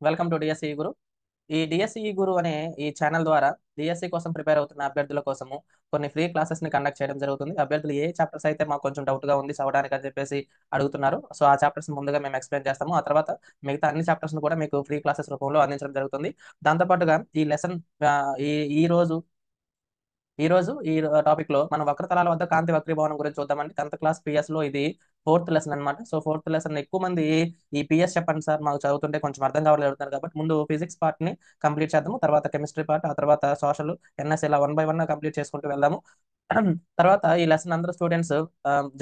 Welcome to DSE గురు. ఈ DSE గురు అనే ఈ ఛానల్ ద్వారా డిఎస్ఈ కోసం ప్రిపేర్ అవుతున్న అభ్యర్థుల కోసము కొన్ని ఫ్రీ క్లాసెస్ ని కండక్ట్ చేయడం జరుగుతుంది. అభ్యర్థులు ఏ చాప్టర్స్ అయితే మాకు కొంచెం డౌట్ గా ఉంది చదవడానికి అని చెప్పేసి అడుగుతున్నారు. సో ఆ చాప్టర్స్ ముందుగా మేము ఎక్స్ప్లెయిన్ చేస్తాము. ఆ తర్వాత మిగతా అన్ని చాప్టర్స్ కూడా మీకు ఫ్రీ క్లాసెస్ రూపంలో అందించడం జరుగుతుంది. దాంతోపాటుగా ఈ లెసన్ ఈ ఈ రోజు ఈ రోజు ఈ టాపిక్ లో మనం వక్రతలాల వద్ద కాంతి వక్రీభవనం గురించి చూద్దామండి. 10th క్లాస్ పిఎస్ లో ఇది 4th లెసన్ అనమాట. సో 4th లెసన్ ఎక్కువ మంది ఈ పిఎస్ చెప్పండి సార్ మాకు చదువుతుంటే కొంచెం అర్థం కావాలి అడుగుతున్నారు కాబట్టి ముందు ఫిజిక్స్ పార్ట్ ని కంప్లీట్ చేద్దాము. తర్వాత కెమిస్ట్రీ పార్ట్, ఆ తర్వాత సోషల్, ఎన్ఎస్ ఇలా 1 by 1 కంప్లీట్ చేసుకుంటూ వెళ్దాము. తర్వాత ఈ లెసన్ అందరూ స్టూడెంట్స్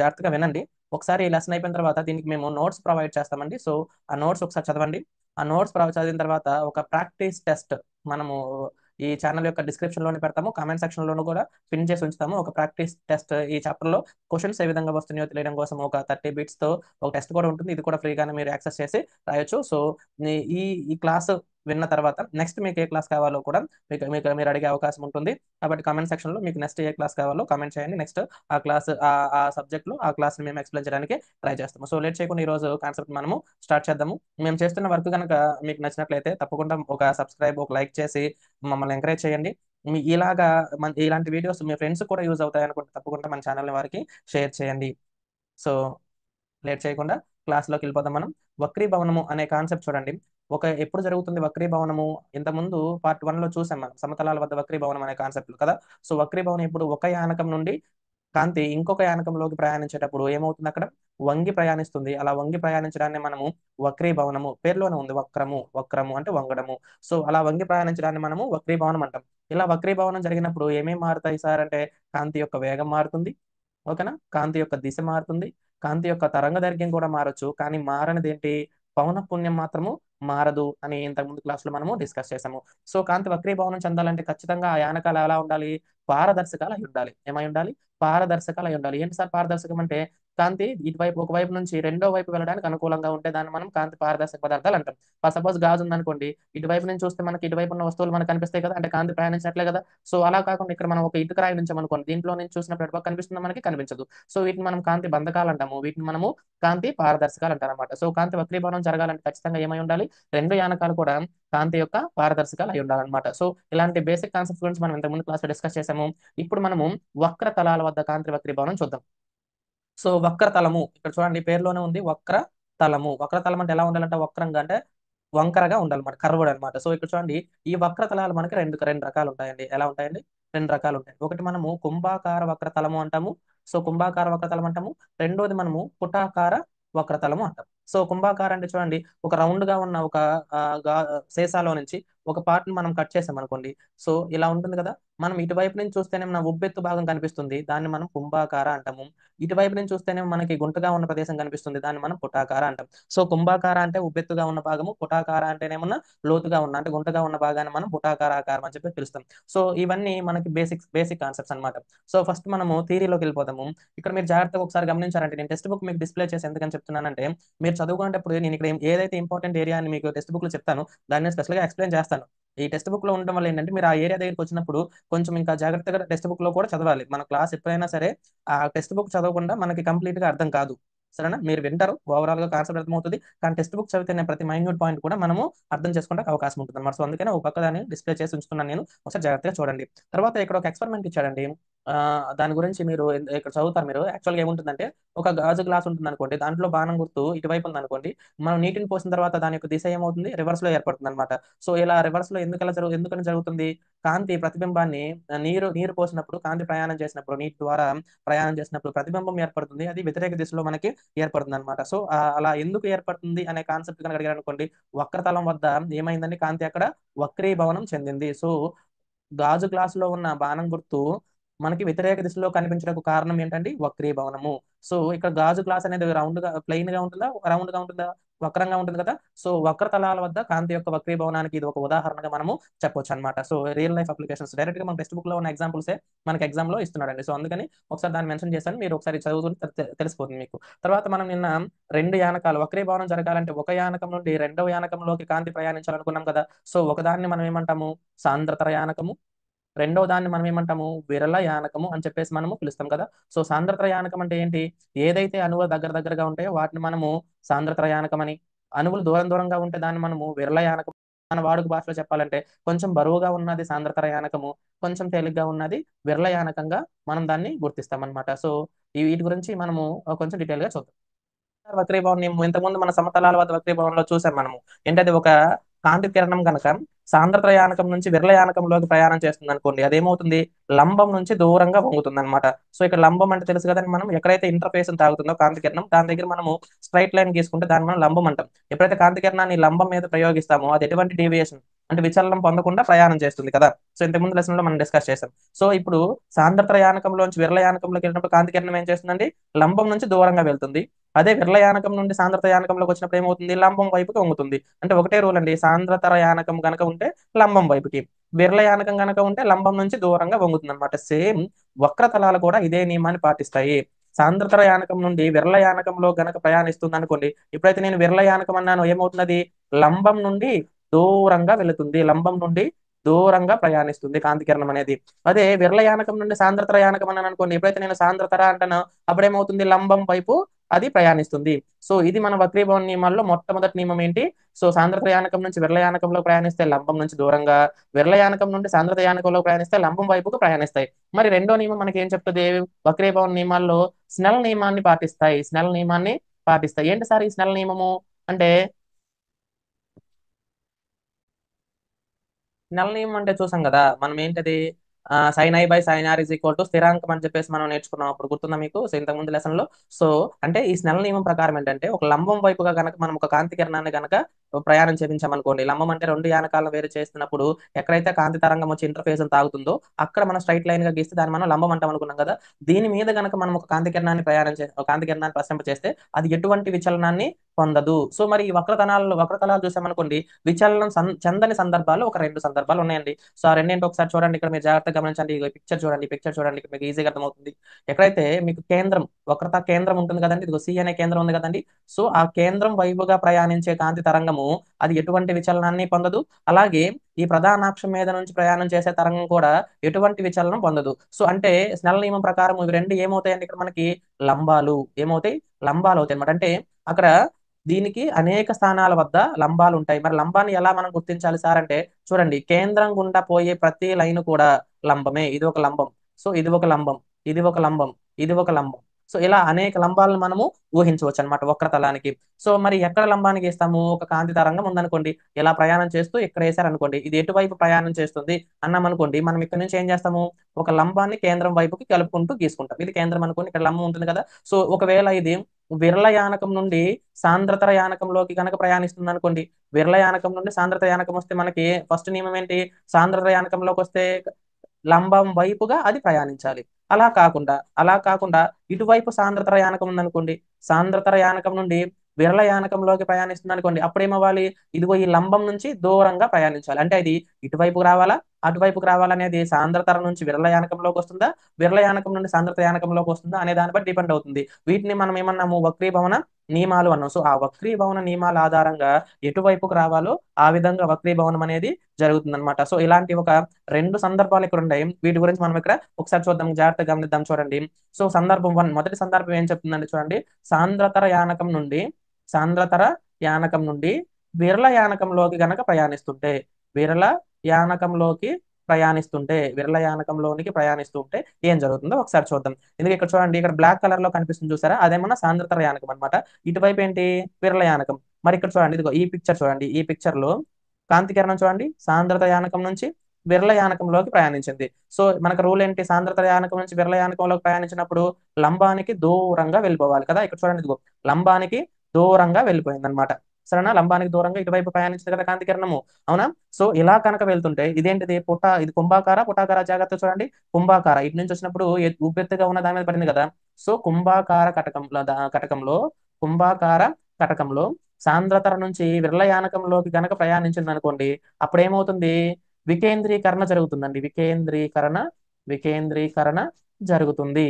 జాగ్రత్తగా వినండి. ఒకసారి ఈ లెసన్ అయిపోయిన తర్వాత దీనికి మేము నోట్స్ ప్రొవైడ్ చేస్తామండి. సో ఆ నోట్స్ ఒకసారి చదవండి. ఆ నోట్స్ చదివిన తర్వాత ఒక ప్రాక్టీస్ టెస్ట్ మనము ఈ ఛానల్ యొక్క డిస్క్రిప్షన్ లోనే పెడతాము, కామెంట్ సెక్షన్ లోను కూడా పిన్ చేసి ఉంచుతాము. ఒక ప్రాక్టీస్ టెస్ట్ ఈ చాప్టర్ లో క్వశ్చన్స్ ఏ విధంగా వస్తున్నాయో తెలియడం కోసం ఒక 30 బిట్స్ తో ఒక టెస్ట్ కూడా ఉంటుంది. ఇది కూడా ఫ్రీగానే మీరు యాక్సెస్ చేసి రాయొచ్చు. సో ఈ ఈ క్లాస్ విన్న తర్వాత నెక్స్ట్ మీకు ఏ క్లాస్ కావాలో కూడా మీకు మీకు మీరు అడిగే అవకాశం ఉంటుంది. కాబట్టి కామెంట్ సెక్షన్ లో మీకు నెక్స్ట్ ఏ క్లాస్ కావాలో కామెంట్ చేయండి. నెక్స్ట్ ఆ క్లాస్ ఆ సబ్జెక్ట్ లో ఆ క్లాస్ ని మేము ఎక్స్ప్లెయిన్ చేయడానికి ట్రై చేస్తాము. సో లేట్ చేయకుండా ఈ రోజు కాన్సెప్ట్ మనము స్టార్ట్ చేద్దాము. మేము చేస్తున్న వర్క్ కనుక మీకు నచ్చినట్లయితే తప్పకుండా ఒక సబ్స్క్రైబ్, ఒక లైక్ చేసి మమ్మల్ని ఎంకరేజ్ చేయండి. ఇలాగా ఇలాంటి వీడియోస్ మీ ఫ్రెండ్స్ కూడా యూజ్ అవుతాయి అనుకుంటే తప్పకుండా మన ఛానల్ని వారికి షేర్ చేయండి. సో లేట్ చేయకుండా క్లాస్లోకి వెళ్ళిపోదాం మనం. వక్రీభవనము అనే కాన్సెప్ట్ చూడండి. ఎప్పుడు జరుగుతుంది వక్రీభవనము? ఇంతకుముందు పార్ట్ 1 లో చూసాం మనం సమతలాల వద్ద వక్రీభవనం అనే కాన్సెప్ట్ కదా. సో వక్రీభవనం ఇప్పుడు ఒక యానకం నుండి కాంతి ఇంకొక యానకంలోకి ప్రయాణించేటప్పుడు ఏమవుతుంది? అక్కడ వంగి ప్రయాణిస్తుంది. అలా వంగి ప్రయాణించడాన్ని మనము వక్రీభవనము, పేర్లోనే ఉంది వక్రము, వక్రము అంటే వంగడము. సో అలా వంగి ప్రయాణించడాన్ని మనము వక్రీభవనం అంటాం. ఇలా వక్రీభవనం జరిగినప్పుడు ఏమేమి మారుతాయి సార్ అంటే కాంతి యొక్క వేగం మారుతుంది, ఓకేనా, కాంతి యొక్క దిశ మారుతుంది, కాంతి యొక్క తరంగ దైర్ఘ్యం కూడా మారచ్చు. కానీ మారనిది ఏంటి? పౌన పున్యం మాత్రము మారదు అని ఇంతకుముందు క్లాస్ లో మనము డిస్కస్ చేసాము. సో కాంతి వక్రీభవనం చెందాలంటే ఖచ్చితంగా ఆ యానకాలు ఎలా ఉండాలి? పారదర్శకాలు అయి ఉండాలి. ఏమై ఉండాలి? పారదర్శకాలు అయి ఉండాలి. ఏంటి సార్ పారదర్శకం అంటే? కాంతి ఇటువైపు ఒకవైపు నుంచి రెండో వైపు వెళ్ళడానికి అనుకూలంగా ఉంటే దాన్ని మనం కాంతి పారదర్శక పదార్థాలు అంటాం. సపోజ్ గాజు ఉందనుకోండి, ఇటువైపు నుంచి చూస్తే మనకి ఇటువైపు ఉన్న వస్తువులు మనకు కనిపిస్తాయి కదా, అంటే కాంతి ప్రయాణించట్లే కదా. సో అలా కాకుండా ఇక్కడ మనం ఒక ఇటుక రాయి నుంచి అనుకోండి, దీంట్లో నుంచి చూసినప్పుడు ఎటుపక్క కనిపిస్తుందో మనకి కనిపించదు. సో వీటిని మనం కాంతి బంధకాలు అంటాము, వీటిని మనము కాంతి పారదర్శకాలు అంటారు అనమాట. సో కాంతి వక్రీభవనం జరగాలంటే ఖచ్చితంగా ఏమై ఉండాలి? రెండు యానకాలు కూడా కాంతి యొక్క పారదర్శకాలు అయి ఉండాలన్నమాట. సో ఇలాంటి బేసిక్ కాన్సెప్ట్స్ గురించి మనం ఇంతకుముందు క్లాస్ లో డిస్కస్ చేసాము. ఇప్పుడు మనము వక్ర తలాల వద్ద కాంతి వక్రీభవనం చూద్దాం. సో వక్రతలము ఇక్కడ చూడండి, పేరులోనే ఉంది వక్ర తలము. వక్రతలం అంటే ఎలా ఉండాలంటే వక్రంగా అంటే వంకరగా ఉండాలన్నమాట, కర్వ్డ్ అనమాట. సో ఇక్కడ చూడండి, ఈ వక్రతలాలు మనకి రెండు రెండు రకాలు ఉంటాయండి. ఎలా ఉంటాయండి? రెండు రకాలు ఉంటాయి. ఒకటి మనము కుంభాకార వక్రతలము అంటాము. సో కుంభాకార వక్రతలం అంటాము. రెండోది మనము పుటాకార వక్రతలము అంటాం. సో కుంభాకార అంటే చూడండి, ఒక రౌండ్ గా ఉన్న ఒక ఆ, గా సీసాలో నుంచి ఒక పార్ట్ ని మనం కట్ చేసాం అనుకోండి. సో ఇలా ఉంటుంది కదా. మనం ఇటువైపు నుంచి చూస్తేనే మన ఉబ్బెత్తు భాగం కనిపిస్తుంది, దాన్ని మనం కుంభాకార అంటాము. ఇటువైపు నుంచి చూస్తేనే మనకి గుంటగా ఉన్న ప్రదేశం కనిపిస్తుంది, దాన్ని మనం పుటాకార అంటాం. సో కుంభాకార అంటే ఉబ్బెత్తుగా ఉన్న భాగము, పుటాకార అంటేనేమన్నా లోతుగా ఉన్న అంటే గుంటగా ఉన్న భాగాన్ని మనం పుటాకార ఆకారం అని చెప్పి పిలుస్తాం. సో ఇవన్నీ మనకి బేసిక్ కాన్సెప్ట్స్ అన్నమాట. సో ఫస్ట్ మనము థియరీలోకి వెళ్ళిపోతాము. ఇక్కడ మీరు జాగ్రత్తగా ఒకసారి గమనించారంటే నేను టెక్స్ట్ బుక్ మీకు డిస్ప్లే చేసి ఎందుకని చెప్తున్నానంటే, మీరు చదువుకునేటప్పుడు నేను ఇక్కడ ఏదైతే ఇంపార్టెంట్ ఏరియా అని మీకు టెక్స్ట్ బుక్ లో చెప్తాను, దాన్ని స్పెషల్గా ఎక్స్ప్లెయిన్ చేస్తాను. ఈ టెక్స్ట్ బుక్ లో ఉండడం వల్ల ఏంటంటే మీరు ఆ ఏరియా దగ్గరికి వచ్చినప్పుడు కొంచెం ఇంకా జాగ్రత్తగా టెక్స్ట్ బుక్ లో కూడా చదవాలి. మన క్లాస్ ఎప్పుడైనా సరే ఆ టెక్స్ట్ బుక్ చదవకుండా మనకి కంప్లీట్ గా అర్థం కాదు. సరేనా? మీరు వింటారు, ఓవరాల్ గా కాన్సెప్ట్ అర్థమవుతుంది, కానీ టెక్స్ట్ బుక్ చదివితే ప్రతి మైన్యూట్ పాయింట్ కూడా మనము అర్థం చేసుకుంటే అవకాశం ఉంటుంది అన్నమాట. సో అందుకనే ఒక పక్క దాన్ని డిస్ప్లే చేసి ఉంచుతున్నాను నేను, ఒకసారి జాగ్రత్తగా చూడండి. తర్వాత ఇక్కడ ఒక ఎక్స్పెరిమెంట్ ఇచ్చాడండి. ఆ, దాని గురించి మీరు ఇక్కడ చదువుతారు. మీరు యాక్చువల్గా ఏముంటుందంటే, ఒక గాజు గ్లాస్ ఉంటుంది అనుకోండి, దాంట్లో బాణం గుర్తు ఇటువైపు ఉంది అనుకోండి. మనం నీటిని పోసిన తర్వాత దాని యొక్క దిశ ఏమవుతుంది? రివర్స్ లో ఏర్పడుతుంది అనమాట. సో ఇలా రివర్స్ లో ఎందుకని జరుగుతుంది? కాంతి ప్రతిబింబాన్ని నీరు నీరు పోసినప్పుడు, కాంతి ప్రయాణం చేసినప్పుడు, నీటి ద్వారా ప్రయాణం చేసినప్పుడు ప్రతిబింబం ఏర్పడుతుంది, అది వ్యతిరేక దిశలో మనకి ఏర్పడుతుంది అనమాట. సో అలా ఎందుకు ఏర్పడుతుంది అనే కాన్సెప్ట్ కనుక అడిగారు అనుకోండి, వక్రతలం వద్ద ఏమైందండి? కాంతి అక్కడ వక్రీభవనం చెందింది. సో గాజు గ్లాసులో ఉన్న బాణం గుర్తు మనకి వ్యతిరేక దిశలో కనిపించడానికి కారణం ఏంటండి? వక్రీభవనము. సో ఇక్కడ గాజు గ్లాస్ అనేది రౌండ్ గా ప్లెయిన్ గా ఉంటుందా, రౌండ్ గా ఉంటుందా? వక్రంగా ఉంటుంది కదా. సో వక్రతలాల వద్ద కాంతి యొక్క వక్రీభవనానికి ఇది ఒక ఉదాహరణగా మనము చెప్పొచ్చు అనమాట. So real life applications direct గా మన టెక్స్ట్ బుక్ లో ఉన్న ఎగ్జాంపుల్సే మనకి ఎగ్జామ్ లో ఇస్తున్నాడండి. సో అందుకని ఒకసారి దాన్ని మెన్షన్ చేశాను, మీరు ఒకసారి చదువుతుంటే తెలిసిపోతుంది మీకు. తర్వాత మనం నిన్న రెండు యానకాలు వక్రీభవనం జరగాలంటే ఒక యానకం నుండి రెండవ యానకంలోకి కాంతి ప్రయాణించాలనుకున్నాం కదా. సో ఒకదాన్ని మనం ఏమంటాము? సాంద్రతర యానకము. రెండవ దాన్ని మనం ఏమంటాము? విరల యానకము అని చెప్పేసి మనము పిలుస్తాం కదా. సో సాంద్రత యానకం అంటే ఏంటి? ఏదైతే అణువు దగ్గరగా ఉంటాయో వాటిని మనము సాంద్రత యానకం అని, అణువులు దూరం దూరంగా ఉంటే దాన్ని మనము విరళ యానకం, మన వాడుక భాషలో చెప్పాలంటే కొంచెం బరువుగా ఉన్నది సాంద్రతర యానకము, కొంచెం తేలిగ్గా ఉన్నది విరళ యానకంగా మనం దాన్ని గుర్తిస్తామన్నమాట. సో వీటి గురించి మనము కొంచెం డీటెయిల్ గా చూద్దాం. వక్రీభవన్ నియమం ఇంతకుముందు మన సమతలాల వద్ద వక్రీభవనంలో చూసాం మనము. ఏంటది? ఒక కాంతి కిరణం గనక సాంద్రత యానకం నుంచి విరళ యానకంలోకి ప్రయాణం చేస్తుంది అనుకోండి, అదేమవుతుంది? లంబం నుంచి దూరంగా వంగుతుంది అనమాట. సో ఇక్కడ లంబం అంటే తెలుసు కదండి, మనం ఎక్కడైతే ఇంటర్ఫేస్ తాగుతుందో కాంతి కిరణం, దాని దగ్గర మనము స్ట్రైట్ లైన్ గీసుకుంటే దాన్ని మనం లంబం అంటాం. ఎప్పుడైతే కాంతి కిరణాన్ని లంబం మీద ప్రయోగిస్తామో అది ఎటువంటి డీవియేషన్ అంటే విచలనం పొందకుండా ప్రయాణం చేస్తుంది కదా. సో ఇంతకుముందు లెసన్ లో మనం డిస్కస్ చేసాం. సో ఇప్పుడు సాంద్రత యానకంలోంచి విరళ యానకంలోకి వెళ్ళినప్పుడు కాంతి కిరణం ఏం చేస్తుందండి? లంబం నుంచి దూరంగా వెళ్తుంది. అదే విరళ యానకం నుండి సాంద్రత యానకంలోకి వచ్చినప్పుడు ఏమవుతుంది? లంబం వైపుకి వంగుతుంది. అంటే ఒకటే రూల్ అండి, సాంద్రతర యానకం గనక ఉంటే లంబం వైపుకి, విరళ యానకం గనక ఉంటే లంబం నుంచి దూరంగా వంగుతుంది అనమాట. సేమ్ వక్రతలాలు కూడా ఇదే నియమాన్ని పాటిస్తాయి. సాంద్రతర యానకం నుండి విరళ యానకంలో గనక ప్రయాణిస్తుంది అనుకోండి, ఎప్పుడైతే నేను విరళ యానకం అన్నానో ఏమవుతున్నది? లంబం నుండి దూరంగా వెళుతుంది, లంబం నుండి దూరంగా ప్రయాణిస్తుంది కాంతి కిరణం అనేది. అదే విరళ యానకం నుండి సాంద్రతర యానకం అన్నాను అనుకోండి, ఎప్పుడైతే నేను సాంద్రతర అంటానో అప్పుడేమవుతుంది? లంబం వైపు అది ప్రయాణిస్తుంది. సో ఇది మన వక్రీభవన నియమాల్లో మొట్టమొదటి నియమం ఏంటి? సో సాంద్రత యానకం నుంచి విరళ యానకంలో ప్రయాణిస్తే లంబం నుంచి దూరంగా, విరళ యానకం నుండి సాంద్రత యానకంలో ప్రయాణిస్తే లంబం వైపుకు ప్రయాణిస్తాయి. మరి రెండో నియమం మనకి ఏం చెప్తుంది? వక్రీభవన నియమాల్లో స్నెల్ నియమాన్ని పాటిస్తాయి. స్నెల్ నియమాన్ని పాటిస్తాయి. ఏంటి సార్ ఈ స్నెల్ నియమము అంటే? నెల నియమం అంటే చూసాం కదా మనం, ఏంటది? Sine I by sine R is equal to స్థిరాంకం అని చెప్పేసి మనం నేర్చుకున్నాం అప్పుడు, గుర్తుందా మీకు? సో ఇంతకు ముందు లెసన్ లో. సో అంటే ఈ స్నెల్ నియమం ప్రకారం ఏంటంటే, ఒక లంబం వైపుగా గనక మనం ఒక కాంతి కిరణాన్ని గనక ప్రయాణం చేయించామనుకోండి, లంబం అంటే రెండు యానకాలను వేరు చేస్తున్నప్పుడు ఎక్కడైతే కాంతి తరంగం వచ్చి ఇంటర్ఫేస్ తాగుతుందో అక్కడ మనం స్ట్రైట్ లైన్ గా గీస్తే దాన్ని మనం లంబం అంటాం అనుకున్నాం కదా. దీని మీద గనక మనం ఒక కాంతి కిరణాన్ని ఒక కాంతి కిరణాన్ని ప్రసరింప చేస్తే అది ఎటువంటి విచలనాన్ని పొందదు. సో మరి ఈ వక్రతలాలు చూసామనుకోండి, విచలనం చెందని సందర్భాలు ఒక రెండు సందర్భాలు ఉన్నాయండి. సో ఆ రెండేంటి ఒకసారి చూడండి, ఇక్కడ మీరు జాగ్రత్తగా గమనించండి. ఈ పిక్చర్ చూడండి, ఈ పిక్చర్ చూడండి, ఇక్కడ మీకు ఈజీగా అర్థమవుతుంది. ఎక్కడైతే మీకు కేంద్రం, వక్రత కేంద్రం ఉంటుంది కదండి, ఇదిగో సి అనే కేంద్రం ఉంది కదండి. సో ఆ కేంద్రం వైపుగా ప్రయాణించే కాంతి తరంగము అది ఎటువంటి విచలనాన్ని పొందదు. అలాగే ఈ ప్రధానాక్షం మీద నుంచి ప్రయాణం చేసే తరంగం కూడా ఎటువంటి విచలనం పొందదు. సో అంటే స్నెల్ నియమం ప్రకారం ఇవి రెండు ఏమవుతాయండి? ఇక్కడ మనకి లంబాలు ఏమవుతాయి? లంబాలు అవుతాయి అనమాట. అంటే అక్కడ దీనికి అనేక స్థానాల వద్ద లంబాలు ఉంటాయి. మరి లంబాన్ని ఎలా మనం గుర్తించాలి సార్ అంటే, చూడండి, కేంద్రం గుండా పోయే ప్రతి లైన్ కూడా లంబమే. ఇది ఒక లంబం, సో ఇది ఒక లంబం, ఇది ఒక లంబం, ఇది ఒక లంబం. సో ఇలా అనేక లంబాలను మనము ఊహించవచ్చు అనమాట వక్రతలానికి. సో మరి ఎక్కడ లంబానికి వేస్తాము? ఒక కాంతి తరంగం ఉందనుకోండి, ఇలా ప్రయాణం చేస్తూ ఇక్కడ వేశారనుకోండి, ఇది ఎటువైపు ప్రయాణం చేస్తుంది అన్నాం అనుకోండి, మనం ఇక్కడ నుంచి ఏం చేస్తాము? ఒక లంబాన్ని కేంద్రం వైపుకి కలుపుకుంటూ గీసుకుంటాం. ఇది కేంద్రం అనుకోండి, ఇక్కడ లంబం ఉంటుంది కదా. సో ఒకవేళ ఇది విరళ యానకం నుండి సాంద్రతర యానకంలోకి కనుక ప్రయాణిస్తుంది అనుకోండి, విరళ యానకం నుండి సాంద్రత యానకం వస్తే మనకి ఫస్ట్ నియమం ఏంటి? సాంద్రత యానకంలోకి వస్తే లంబం వైపుగా అది ప్రయాణించాలి. అలా కాకుండా ఇటువైపు సాంద్రతర యానకం ఉందనుకోండి, సాంద్రతర యానకం నుండి విరళ యానకంలోకి ప్రయాణిస్తుంది అనుకోండి, అప్పుడేమవ్వాలి? ఇదిగో ఈ లంబం నుంచి దూరంగా ప్రయాణించాలి. అంటే ఇది ఇటువైపుకు రావాలా, అటువైపుకు రావాలనేది సాంద్రతర నుంచి విరళ యానకంలోకి వస్తుందా, విరళ యానకం నుండి సాంద్రత యానకంలోకి వస్తుందా అనే దాన్ని బట్టి డిపెండ్ అవుతుంది. వీటిని మనం ఏమన్నాము? వక్రీభవన నియమాలు అన్నాం. సో ఆ వక్రీభవన నియమాల ఆధారంగా ఎటువైపుకు రావాలో ఆ విధంగా వక్రీభవనం అనేది జరుగుతుందన్నమాట. సో ఇలాంటి ఒక రెండు సందర్భాలు ఇక్కడ ఉన్నాయి. వీటి గురించి మనం ఇక్కడ ఒకసారి చూద్దాం, జాగ్రత్తగా గమనిద్దాం. చూడండి, సో సందర్భం 1, మొదటి సందర్భం ఏం చెప్తుందండి చూడండి. సాంద్రతర యానకం నుండి సాంద్రతర యానకం నుండి విరళ యానకంలోకి గనక ప్రయాణిస్తుంటే, విరళ యానకంలోకి విరళ యానకంలోనికి ప్రయాణిస్తుంటే ఏం జరుగుతుందో ఒకసారి చూద్దాం. ఎందుకంటే ఇక్కడ చూడండి, ఇక్కడ బ్లాక్ కలర్ లో కనిపిస్తుంది చూసారా, అదేమన్నా సాంద్రతర యానకం అనమాట. ఇటువైపు ఏంటి? విరళ యానకం. మరి ఇక్కడ చూడండి, ఇదిగో ఈ పిక్చర్ చూడండి, ఈ పిక్చర్ లో కాంతి కిరణం చూడండి, సాంద్రత యానకం నుంచి విరళ యానకంలోకి ప్రయాణించింది. సో మనకు రూల్ ఏంటి? సాంద్రత యానకం నుంచి విరళ యానకంలోకి ప్రయాణించినప్పుడు లంబానికి దూరంగా వెళ్ళిపోవాలి కదా. ఇక్కడ చూడండి, ఇదిగో లంబానికి దూరంగా వెళ్ళిపోయింది అనమాట. సరేనా? లంబానికి దూరంగా ఇటువైపు ప్రయాణించింది కదా కాంతి కిరణము, అవునా? సో ఇలా కనుక వెళ్తుంటే ఇదేంటిది? ఇది కుంభాకార పుటాకార, జాగ్రత్త చూడండి. కుంభాకార ఇటు నుంచి వచ్చినప్పుడు ఉబ్బెత్తుగా ఉన్న దాని మీద పడింది కదా. సో కుంభాకార కటకంలో సాంద్రతర నుంచి విరళ యానకంలోకి గనక ప్రయాణించింది అనుకోండి, అప్పుడు ఏమవుతుంది? వికేంద్రీకరణ జరుగుతుందండి. వికేంద్రీకరణ జరుగుతుంది.